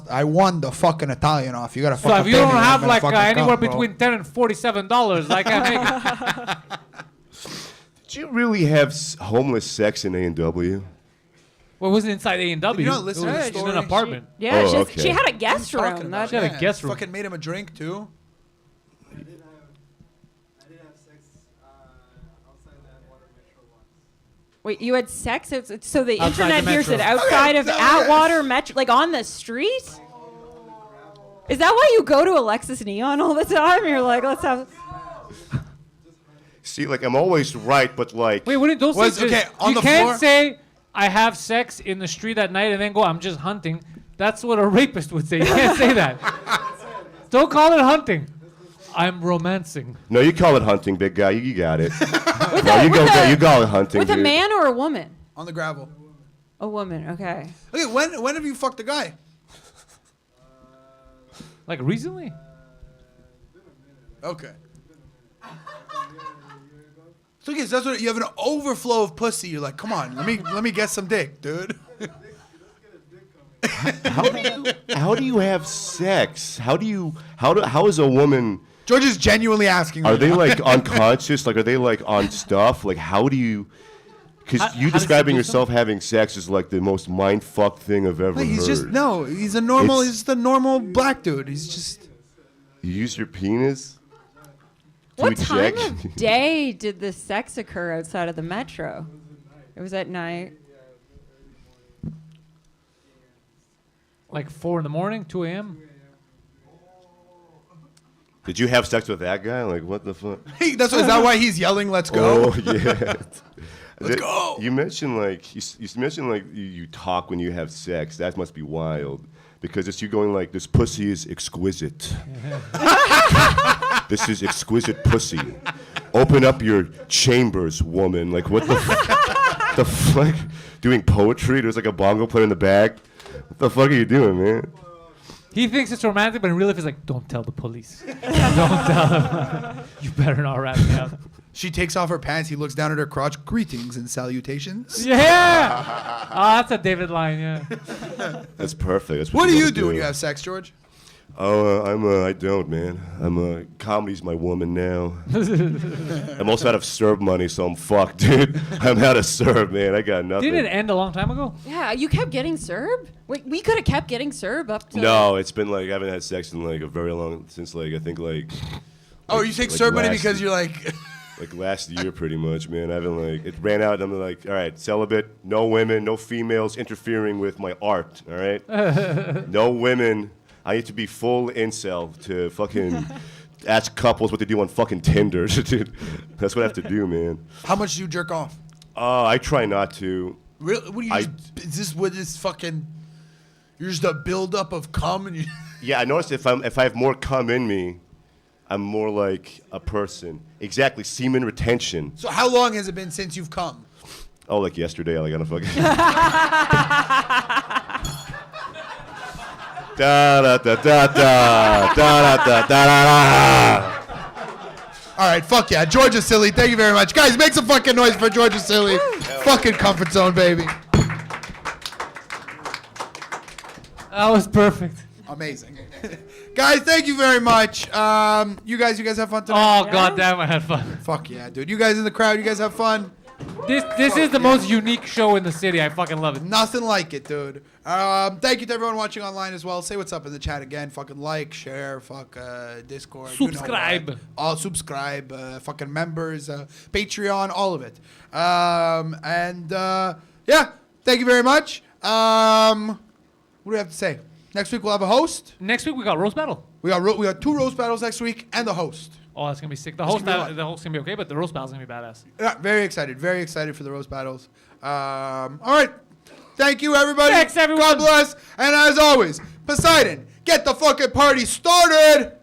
I won the fucking Italian off. You gotta So fucking if you pay don't me, I'm have gonna like fucking anywhere come, bro. between $10 and $47, I can't make it. Did you really have homeless sex in A&W? Well, it wasn't inside A&W. You not listen to the It was in story? an apartment. Yeah, Oh, she had a guest room. Talking about She had a it. guest room. Fucking made him a drink too. I did have sex outside that water metro once. Wait, you had sex? So the Outside internet the hears it metro. outside of Atwater Metro, like on the street? Is that why you go to Alexis Neon all the time? You're like, let's have... See, like I'm always right, but like Wait, wouldn't those Was- things okay, just, on you the can't floor? say, I have sex in the street at night and then go, I'm just hunting. That's what a rapist would say. You can't say that. Don't call it hunting. I'm romancing. no, you call it hunting, big guy. You got it. With No, a- you with a- you call it hunting. With a dude. man or a woman? On the gravel. A woman, okay. Okay, when have you fucked a guy? Like recently? Okay. So yes, that's what you have an overflow of pussy. You're like, come on, let me get some dick, dude. How do you have sex? How is a woman? George is genuinely asking. Are right they now. like unconscious? Like, are they like on stuff? Like, how do you? Because How- you how does he describing do yourself having sex is like the most mind fuck thing I've ever Wait, he's heard. just no. He's a normal. It's- He's just a normal black dude. He's just. You use your penis. to What time eject? of day did this sex occur outside of the metro? It was at night. Like 4 in the morning, 2 a.m.? Did you have sex with that guy? Like, what the fuck? Hey, is that why he's yelling? Let's go. Oh yeah. Let's go. You mentioned like you mentioned like you talk when you have sex. That must be wild because it's you going like, this pussy is exquisite. This is exquisite pussy. Open up your chambers, woman. Like, what the the fuck? Doing poetry? There's like a bongo player in the back. What the fuck are you doing, man? He thinks it's romantic, but in real life, he's like, don't tell the police. Don't tell them. You better not rat me out. She takes off her pants. He looks down at her crotch. Greetings and salutations. Yeah! Oh, that's a David line, yeah. That's perfect. That's What do you wanna do when you have sex, George? Oh, I don't, man. Comedy's my woman now. I'm also out of CERB money, so I'm fucked, dude. I'm out of CERB, man. I got nothing. Didn't it end a long time ago? Yeah, you kept getting CERB? Wait, we could have kept getting CERB up to... No, it's been like I haven't had sex in like a very long since like I think like. Oh, you take like CERB money last- because you're like. Like last year, pretty much, man. I haven't like it ran out, and I'm like, all right, celibate, no women, no females interfering with my art. All right, no women. I need to be full incel to fucking ask couples what they do on fucking Tinder, dude. That's what I have to do, man. How much do you jerk off? I try not to. Really? What do you? Is this what is fucking? You're just a buildup of cum, and you. Yeah, I noticed if I have more cum in me, I'm more like a person. Exactly, semen retention. So how long has it been since you've come? Oh, like yesterday, like on a fucking. Da da da da da da da da da da. All right, fuck yeah, George is silly. Thank you very much, guys. Make some fucking noise for George is silly. Fucking comfort zone, baby. That was perfect. Amazing. Guys, thank you very much. You guys have fun tonight? Oh, goddamn, I had fun. Fuck yeah, dude. You guys in the crowd, you guys have fun? This is the most unique show in the city. I fucking love it. Nothing like it, dude. Thank you to everyone watching online as well. Say what's up in the chat again. Fucking like, share, Discord. Subscribe. You know all subscribe. Fucking members, Patreon, all of it. Yeah, thank you very much. What do we have to say? Next week we'll have a host. Next week we got roast battle. We got 2 roast battles next week and the host. Oh, that's gonna be sick. The host's gonna be okay, but the roast battle's gonna be badass. Yeah, very excited. Very excited for the roast battles. All right. Thank you, everybody. Thanks, everyone. God bless. And as always, Poseidon, get the fucking party started.